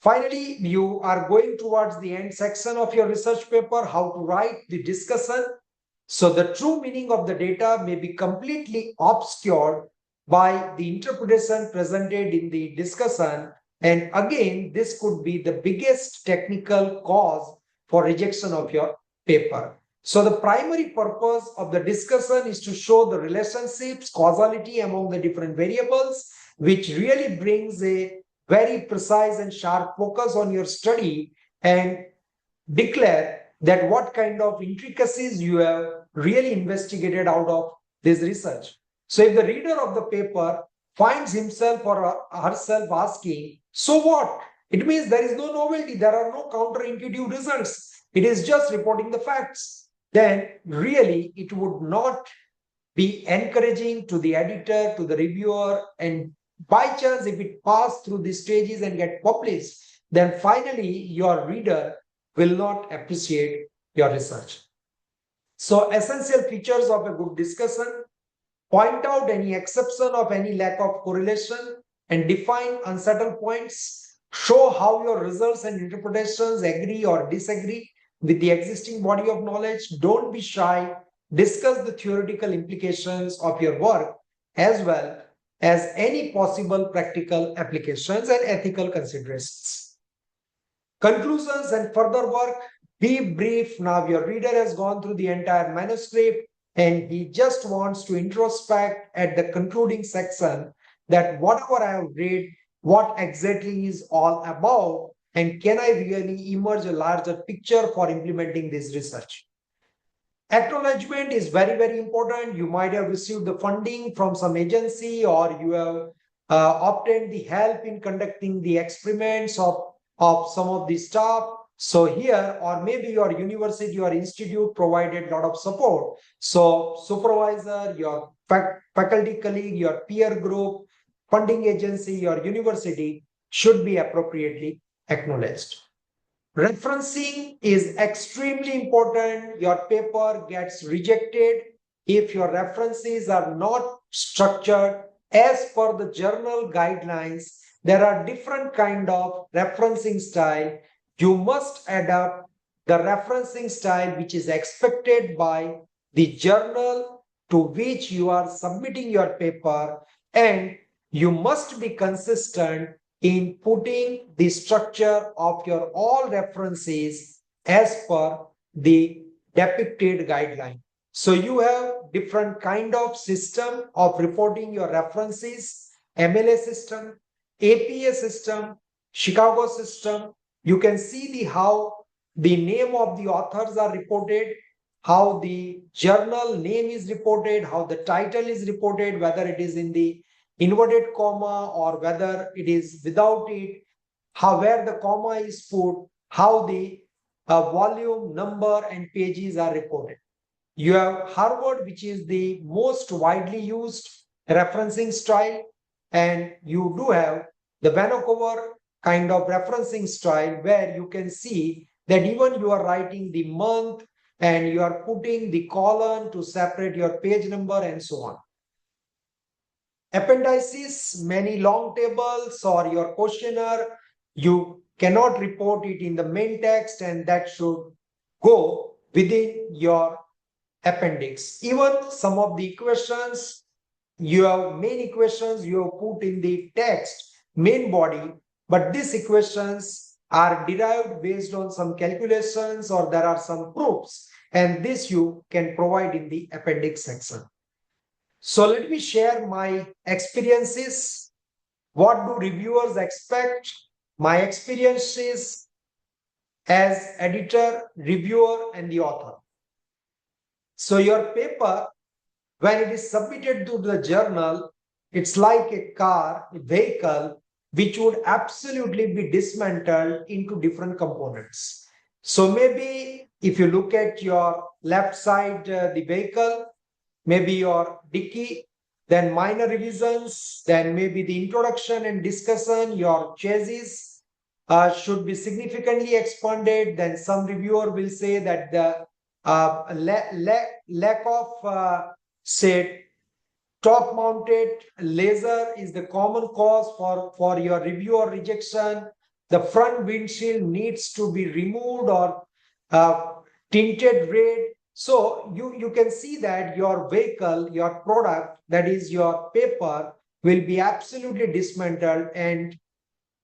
Finally, you are going towards the end section of your research paper, how to write the discussion. So the true meaning of the data may be completely obscured by the interpretation presented in the discussion. And again, this could be the biggest technical cause for rejection of your paper. So the primary purpose of the discussion is to show the relationships, causality among the different variables, which really brings a very precise and sharp focus on your study and declare that what kind of intricacies you have really investigated out of this research. So if the reader of the paper finds himself or herself asking, so what? It means there is no novelty, there are no counterintuitive results. It is just reporting the facts. Then really it would not be encouraging to the editor, to the reviewer, and by chance, if it passed through these stages and get published, then finally your reader will not appreciate your research. So essential features of a good discussion: point out any exception of any lack of correlation and define unsettled points. Show how your results and interpretations agree or disagree with the existing body of knowledge. Don't be shy. discuss the theoretical implications of your work as well as any possible practical applications and ethical considerations. Conclusions and further work. Be brief. Now your reader has gone through the entire manuscript and he just wants to introspect at the concluding section that whatever I have read, what exactly is all about, and can I really emerge a larger picture for implementing this research. Acknowledgement is very, very important. You might have received the funding from some agency, or you have obtained the help in conducting the experiments of some of the staff. So here, or maybe your university or institute provided a lot of support. So supervisor, your faculty colleague, your peer group, funding agency, your university should be appropriately acknowledged. Referencing is extremely important. Your paper gets rejected if your references are not structured as per the journal guidelines. There are different kind of referencing style. You must adapt the referencing style which is expected by the journal to which you are submitting your paper, and you must be consistent in putting the structure of your all references as per the depicted guideline. So you have different kind of system of reporting your references: MLA system, APA system, Chicago system. You can see the how the name of the authors are reported, how the journal name is reported, how the title is reported, whether it is in the inverted comma or whether it is without it, how where the comma is put, how the volume, number, and pages are reported. You have Harvard, which is the most widely used referencing style, and you do have the Vancouver kind of referencing style where you can see that even you are writing the month and you are putting the colon to separate your page number and so on. Appendices, many long tables or your questionnaire, you cannot report it in the main text, and that should go within your appendix. Even some of the equations, you have many equations you have put in the text main body, but these equations are derived based on some calculations or there are some proofs, and this you can provide in the appendix section. So let me share my experiences. What do reviewers expect? My experiences as editor, reviewer, and the author. So your paper, when it is submitted to the journal, it's like a car, a vehicle, which would absolutely be dismantled into different components. So maybe if you look at your left side, the vehicle, maybe your dicky, then minor revisions, then maybe the introduction and discussion, your chassis should be significantly expanded. Then some reviewer will say that the lack of say top mounted laser is the common cause for your review or rejection. The front windshield needs to be removed or tinted red. So you can see that your vehicle, your product, that is your paper, will be absolutely dismantled, and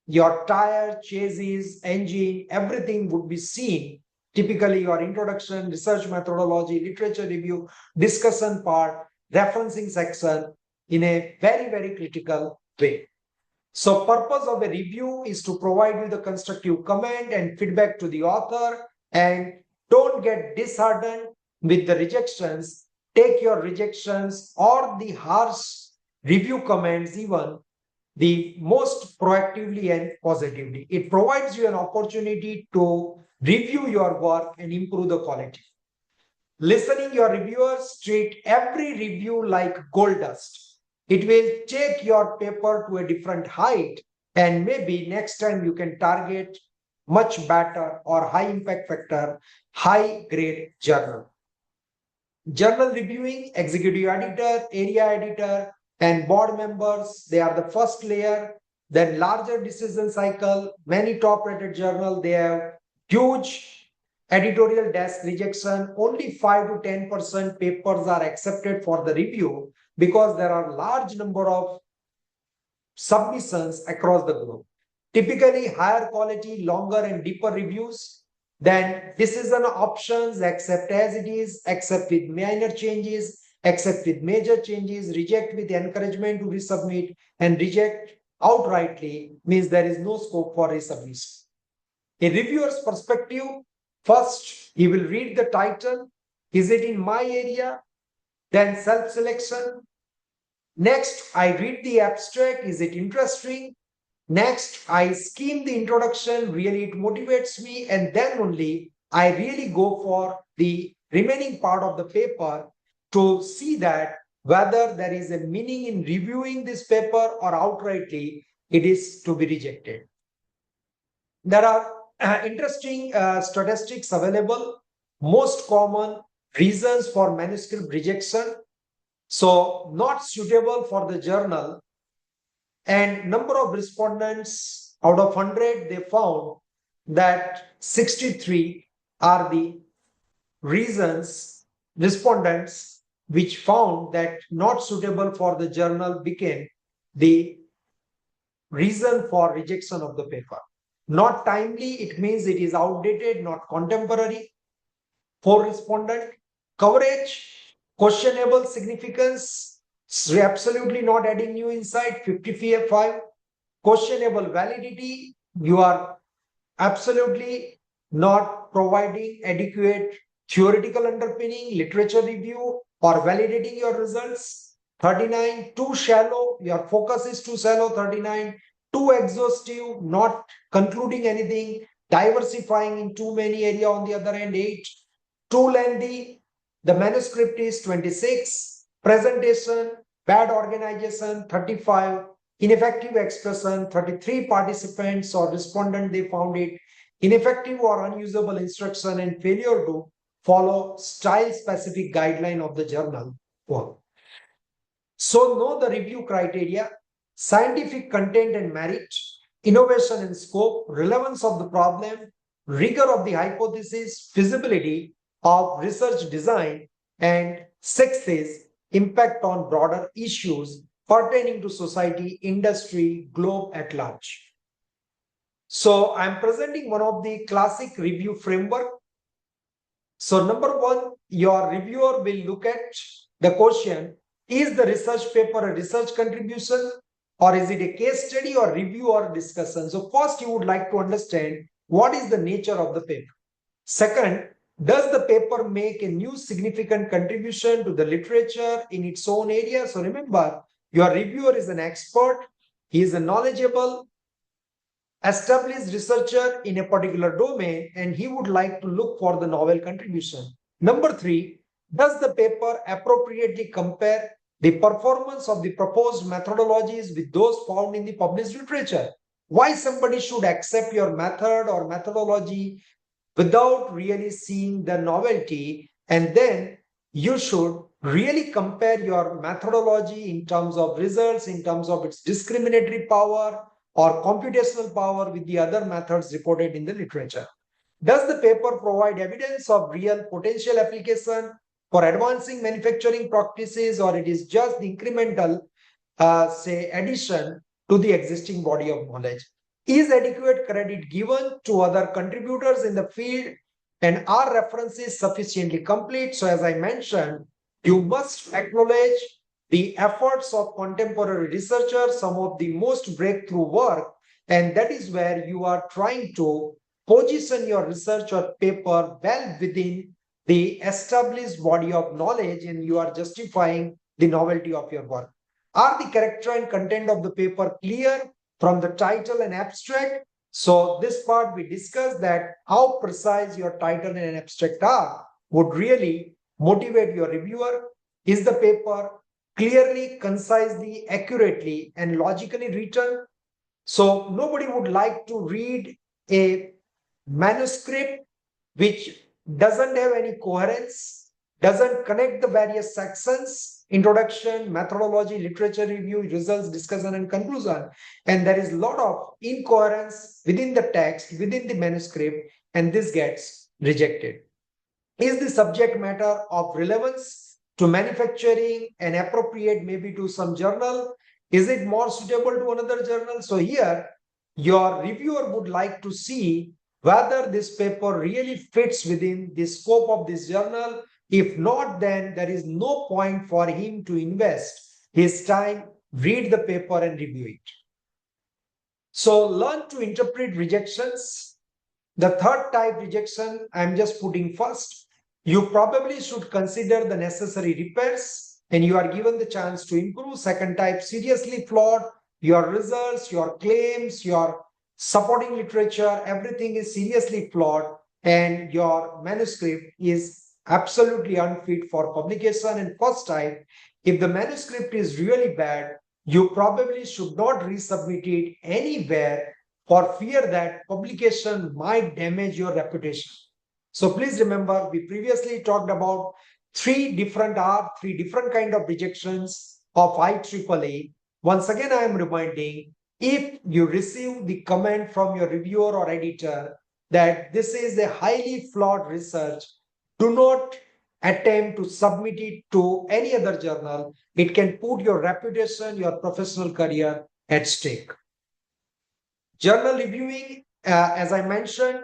your tire, chassis, engine, everything would be seen. Typically your introduction, research methodology, literature review, discussion part, referencing section in a very, very critical way. So purpose of a review is to provide you the constructive comment and feedback to the author, and don't get disheartened with the rejections. Take your rejections or the harsh review comments even the most proactively and positively. It provides you an opportunity to review your work and improve the quality. Listening your reviewers, treat every review like gold dust. It will take your paper to a different height, and maybe next time you can target much better or high impact factor, high grade journal. Journal reviewing, executive editor, area editor, and board members, they are the first layer. Then larger decision cycle, many top rated journal, they have huge editorial desk rejection, only 5 to 10% papers are accepted for the review because there are large number of submissions across the globe. Typically, higher quality, longer and deeper reviews, then decision options, accept as it is, accept with minor changes, accept with major changes, reject with encouragement to resubmit, and reject outrightly means there is no scope for resubmission. A reviewer's perspective, first, he will read the title. Is it in my area? Then self-selection. Next, I read the abstract. Is it interesting? Next, I skim the introduction. Really, it motivates me. And then only I really go for the remaining part of the paper to see that whether there is a meaning in reviewing this paper or outrightly it is to be rejected. There are interesting statistics available. Most common reasons for manuscript rejection. So, not suitable for the journal. And number of respondents out of 100, they found that 63 are the reasons, respondents, which found that not suitable for the journal became the reason for rejection of the paper. Not timely, it means it is outdated, not contemporary. 4 respondent. Coverage, questionable significance, absolutely not adding new insight, 55. Questionable validity, you are absolutely not providing adequate theoretical underpinning, literature review, or validating your results. 39, too shallow, your focus is too shallow. 39, too exhaustive, not concluding anything, diversifying in too many areas on the other end. 8, too lengthy, the manuscript is 26, presentation, bad organization. 35, ineffective expression. 33, participants or respondent, they found it ineffective or unusable instruction and failure to follow style specific guideline of the journal work. So know the review criteria, scientific content and merit, innovation and scope, relevance of the problem, rigor of the hypothesis, feasibility of research design, and sixth is impact on broader issues pertaining to society, industry, globe at large. So I'm presenting one of the classic review framework. So number one, your reviewer will look at the question, is the research paper a research contribution or is it a case study or review or discussion? So first you would like to understand what is the nature of the paper. Second, does the paper make a new significant contribution to the literature in its own area? So remember, your reviewer is an expert. He is a knowledgeable, established researcher in a particular domain, and he would like to look for the novel contribution. Number 3, does the paper appropriately compare the performance of the proposed methodologies with those found in the published literature? Why somebody should accept your method or methodology without really seeing the novelty? And then you should really compare your methodology in terms of results, in terms of its discriminatory power or computational power with the other methods reported in the literature. Does the paper provide evidence of real potential application for advancing manufacturing practices, or it is just the incremental, say, addition to the existing body of knowledge? Is adequate credit given to other contributors in the field, and are references sufficiently complete? So as I mentioned, you must acknowledge the efforts of contemporary researchers, some of the most breakthrough work, and that is where you are trying to position your research or paper well within the established body of knowledge, and you are justifying the novelty of your work. Are the character and content of the paper clear from the title and abstract? So this part we discussed that how precise your title and abstract are would really motivate your reviewer. Is the paper clearly, concisely, accurately, and logically written? So nobody would like to read a manuscript which doesn't have any coherence, doesn't connect the various sections, introduction, methodology, literature review, results, discussion, and conclusion. And there is a lot of incoherence within the text, within the manuscript, and this gets rejected. Is the subject matter of relevance to manufacturing and appropriate maybe to some journal? Is it more suitable to another journal? So here, your reviewer would like to see whether this paper really fits within the scope of this journal. If not, then there is no point for him to invest his time, read the paper and review it. So learn to interpret rejections. The third type rejection, I'm just putting first. You probably should consider the necessary repairs and you are given the chance to improve. Second type, seriously flawed. Your results, your claims, your supporting literature, everything is seriously flawed and your manuscript is absolutely unfit for publication. And first type, if the manuscript is really bad, you probably should not resubmit it anywhere for fear that publication might damage your reputation. So please remember, we previously talked about three different kind of rejections of IEEE. Once again, I am reminding, if you receive the comment from your reviewer or editor that this is a highly flawed research, do not attempt to submit it to any other journal. It can put your reputation, your professional career at stake. Journal reviewing, as I mentioned,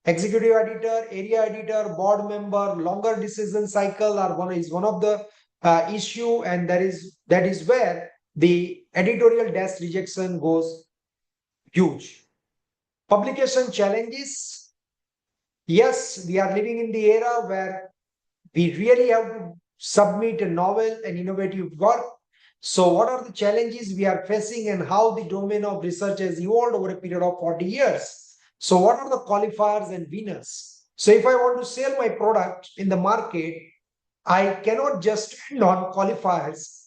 executive editor, area editor, board member, longer decision cycle is one of the issue, and that is where the editorial desk rejection goes huge. Publication challenges. Yes, we are living in the era where we really have to submit a novel and innovative work. So what are the challenges we are facing and how the domain of research has evolved over a period of 40 years? So what are the qualifiers and winners? So if I want to sell my product in the market, I cannot just depend on qualifiers.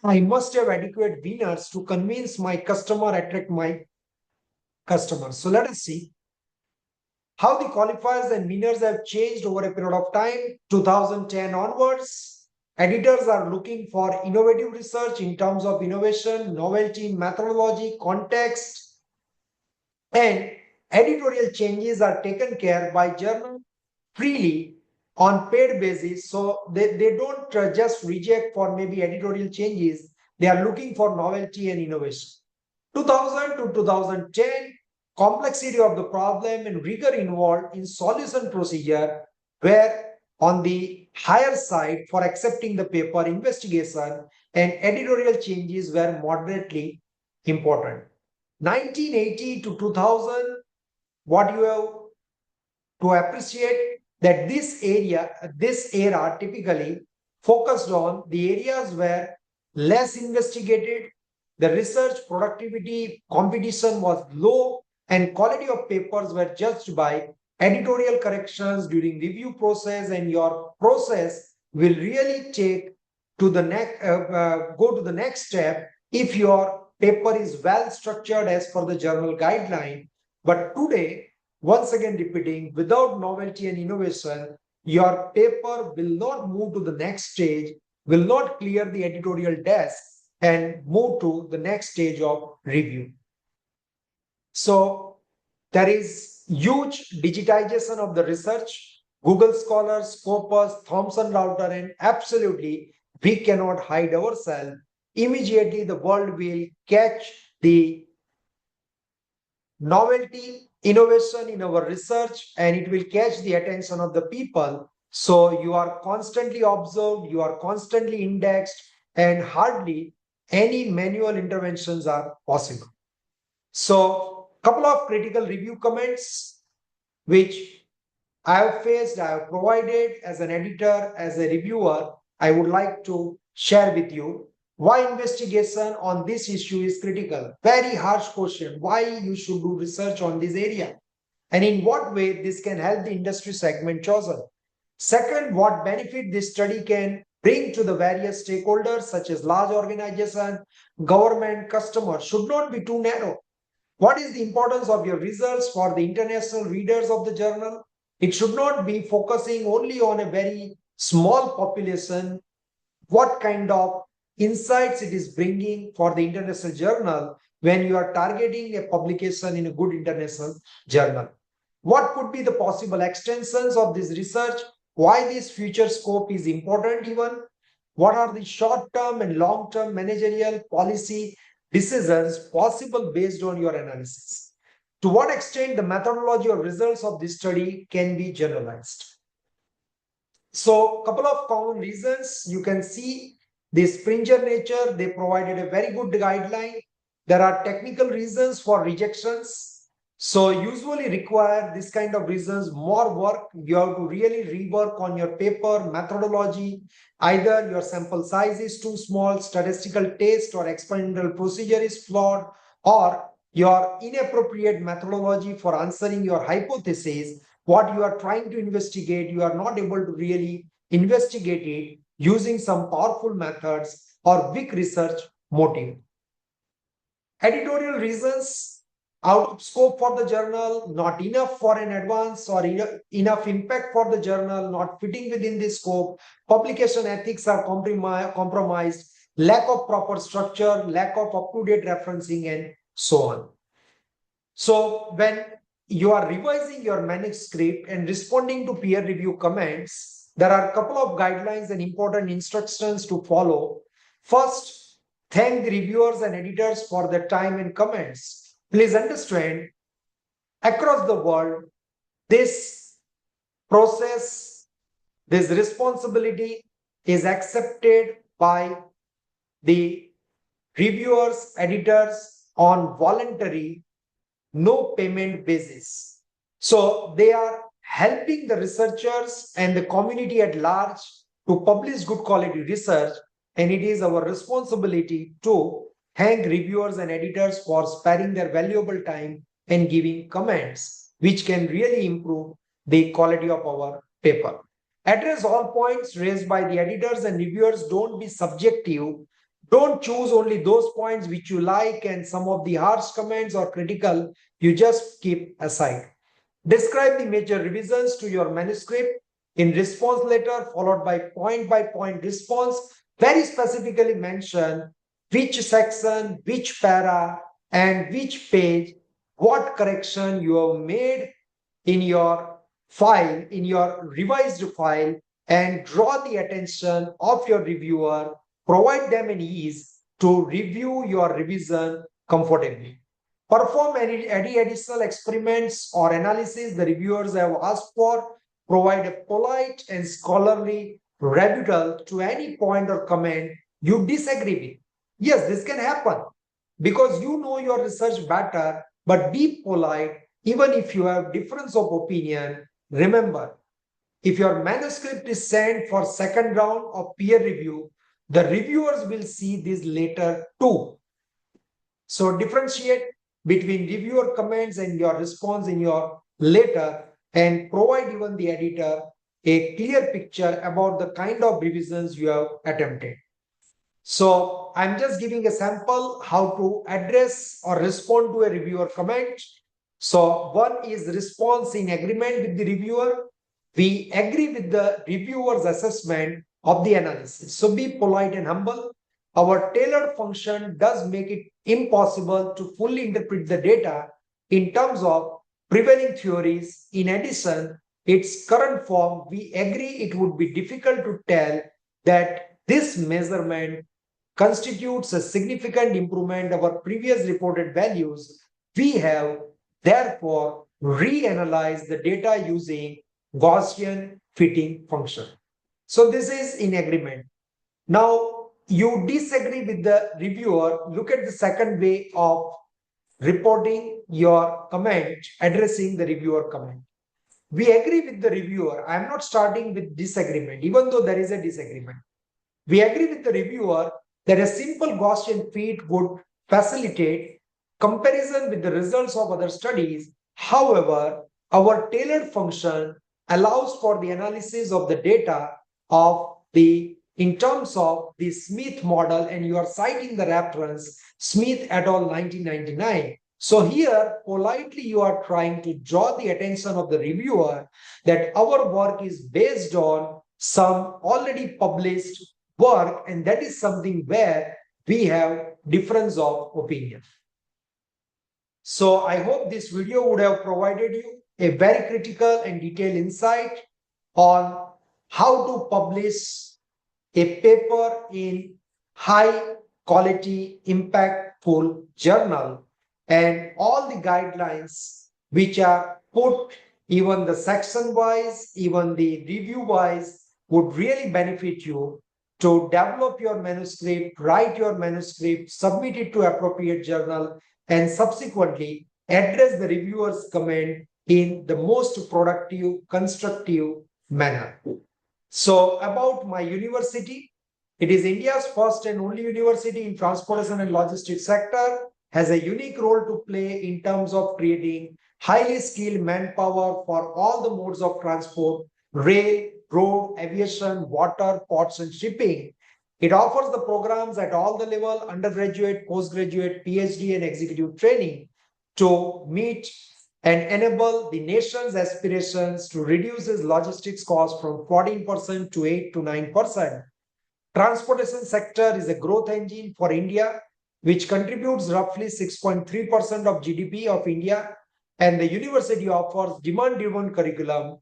I must have adequate winners to convince my customer, attract my customers. So let us see how the qualifiers and winners have changed over a period of time. 2010 onwards, editors are looking for innovative research in terms of innovation, novelty, methodology, context, and editorial changes are taken care by journal freely on paid basis. So they don't just reject for maybe editorial changes. They are looking for novelty and innovation. 2000 to 2010, complexity of the problem and rigor involved in solution procedure were on the higher side for accepting the paper investigation, and editorial changes were moderately important. 1980 to 2000, what you have to appreciate that this era typically focused on the areas where less investigated, the research productivity competition was low, and quality of papers were judged by editorial corrections during review process, and your process will really take to the next go to the next step if your paper is well structured as per the journal guideline. But today, once again repeating, without novelty and innovation, your paper will not move to the next stage, will not clear the editorial desk and move to the next stage of review. So there is huge digitization of the research. Google Scholar, Scopus, Thomson Router, and absolutely we cannot hide ourselves. Immediately the world will catch the novelty, innovation in our research, and it will catch the attention of the people. So you are constantly observed, you are constantly indexed, and hardly any manual interventions are possible. So couple of critical review comments which I have faced, I have provided as an editor, as a reviewer, I would like to share with you. Why investigation on this issue is critical? Very harsh question. Why you should do research on this area? And in what way this can help the industry segment chosen? Second, what benefit this study can bring to the various stakeholders such as large organization, government, customers should not be too narrow. What is the importance of your results for the international readers of the journal? It should not be focusing only on a very small population. What kind of insights it is bringing for the international journal when you are targeting a publication in a good international journal? What could be the possible extensions of this research? Why this future scope is important even? What are the short-term and long-term managerial policy decisions possible based on your analysis? To what extent the methodology or results of this study can be generalized? So, couple of common reasons you can see the Springer nature, they provided a very good guideline. There are technical reasons for rejections. So, usually require this kind of reasons more work. You have to really rework on your paper methodology. Either your sample size is too small, statistical test or experimental procedure is flawed, or your inappropriate methodology for answering your hypothesis. What you are trying to investigate, you are not able to really investigate it using some powerful methods or weak research motive. Editorial reasons, out of scope for the journal, not enough for an advance or enough impact for the journal, not fitting within the scope, publication ethics are compromised, lack of proper structure, lack of up-to-date referencing, and so on. So when you are revising your manuscript and responding to peer review comments, there are a couple of guidelines and important instructions to follow. First, thank the reviewers and editors for their time and comments. Please understand, across the world, this process, this responsibility is accepted by the reviewers, editors on voluntary no payment basis. So they are helping the researchers and the community at large to publish good quality research, and it is our responsibility to thank reviewers and editors for sparing their valuable time and giving comments which can really improve the quality of our paper. Address all points raised by the editors and reviewers. Don't be subjective. Don't choose only those points which you like, and some of the harsh comments or critical you just keep aside. Describe the major revisions to your manuscript in response letter followed by point response. Very specifically mention which section, which para, and which page, what correction you have made in your file, in your revised file, and draw the attention of your reviewer. Provide them an ease to review your revision comfortably. Perform any additional experiments or analysis the reviewers have asked for. Provide a polite and scholarly rebuttal to any point or comment you disagree with. Yes, this can happen because you know your research better, but be polite even if you have difference of opinion. Remember, if your manuscript is sent for second round of peer review, the reviewers will see this later too. So differentiate between reviewer comments and your response in your letter, and provide even the editor a clear picture about the kind of revisions you have attempted. So I'm just giving a sample how to address or respond to a reviewer comment. So one is response in agreement with the reviewer. We agree with the reviewer's assessment of the analysis. So be polite and humble. Our tailored function does make it impossible to fully interpret the data in terms of prevailing theories. In addition, its current form, we agree it would be difficult to tell that this measurement constitutes a significant improvement over previous reported values. We have therefore reanalyzed the data using Gaussian fitting function. So this is in agreement. Now you disagree with the reviewer. Look at the second way of reporting your comment, addressing the reviewer comment. We agree with the reviewer. I am not starting with disagreement, even though there is a disagreement. We agree with the reviewer that a simple Gaussian fit would facilitate comparison with the results of other studies. However, our tailored function allows for the analysis of the data of the in terms of the Smith model, and you are citing the reference Smith et al. 1999. So here, politely, you are trying to draw the attention of the reviewer that our work is based on some already published work, and that is something where we have difference of opinion. So I hope this video would have provided you a very critical and detailed insight on how to publish a paper in high quality, impactful journal, and all the guidelines which are put, even the section wise, even the review wise, would really benefit you to develop your manuscript, write your manuscript, submit it to appropriate journal, and subsequently address the reviewer's comment in the most productive, constructive manner. So, about my university, it is India's first and only university in transportation and logistics sector, has a unique role to play in terms of creating highly skilled manpower for all the modes of transport, rail, road, aviation, water, ports, and shipping. It offers the programs at all the level, undergraduate, postgraduate, PhD, and executive training to meet and enable the nation's aspirations to reduce its logistics cost from 14% to 8 to 9%. Transportation sector is a growth engine for India, which contributes roughly 6.3% of GDP of India, and the university offers demand-driven curriculum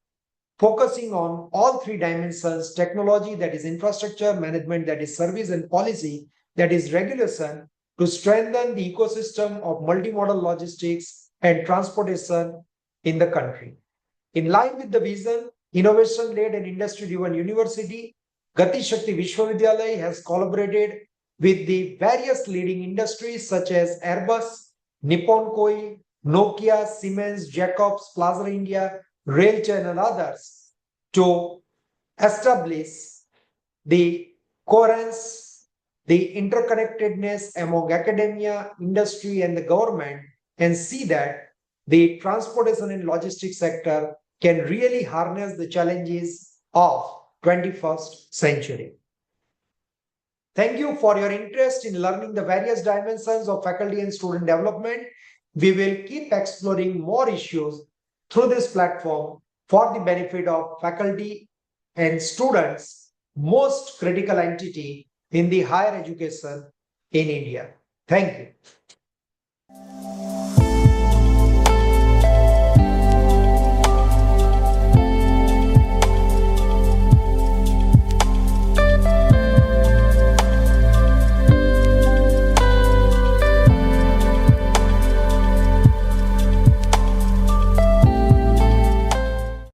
focusing on all three dimensions: technology, that is infrastructure; management, that is service; and policy, that is regulation, to strengthen the ecosystem of multimodal logistics and transportation in the country. In line with the vision, innovation-led and industry-driven university, Gati Shakti Vishwavidyalaya has collaborated with the various leading industries such as Airbus, Nippon Koi, Nokia, Siemens, Jacobs, Plaza India, Railchain, and others to establish the coherence, the interconnectedness among academia, industry, and the government, and see that the transportation and logistics sector can really harness the challenges of 21st century. Thank you for your interest in learning the various dimensions of faculty and student development. We will keep exploring more issues through this platform for the benefit of faculty and students, most critical entity in the higher education in India. Thank you.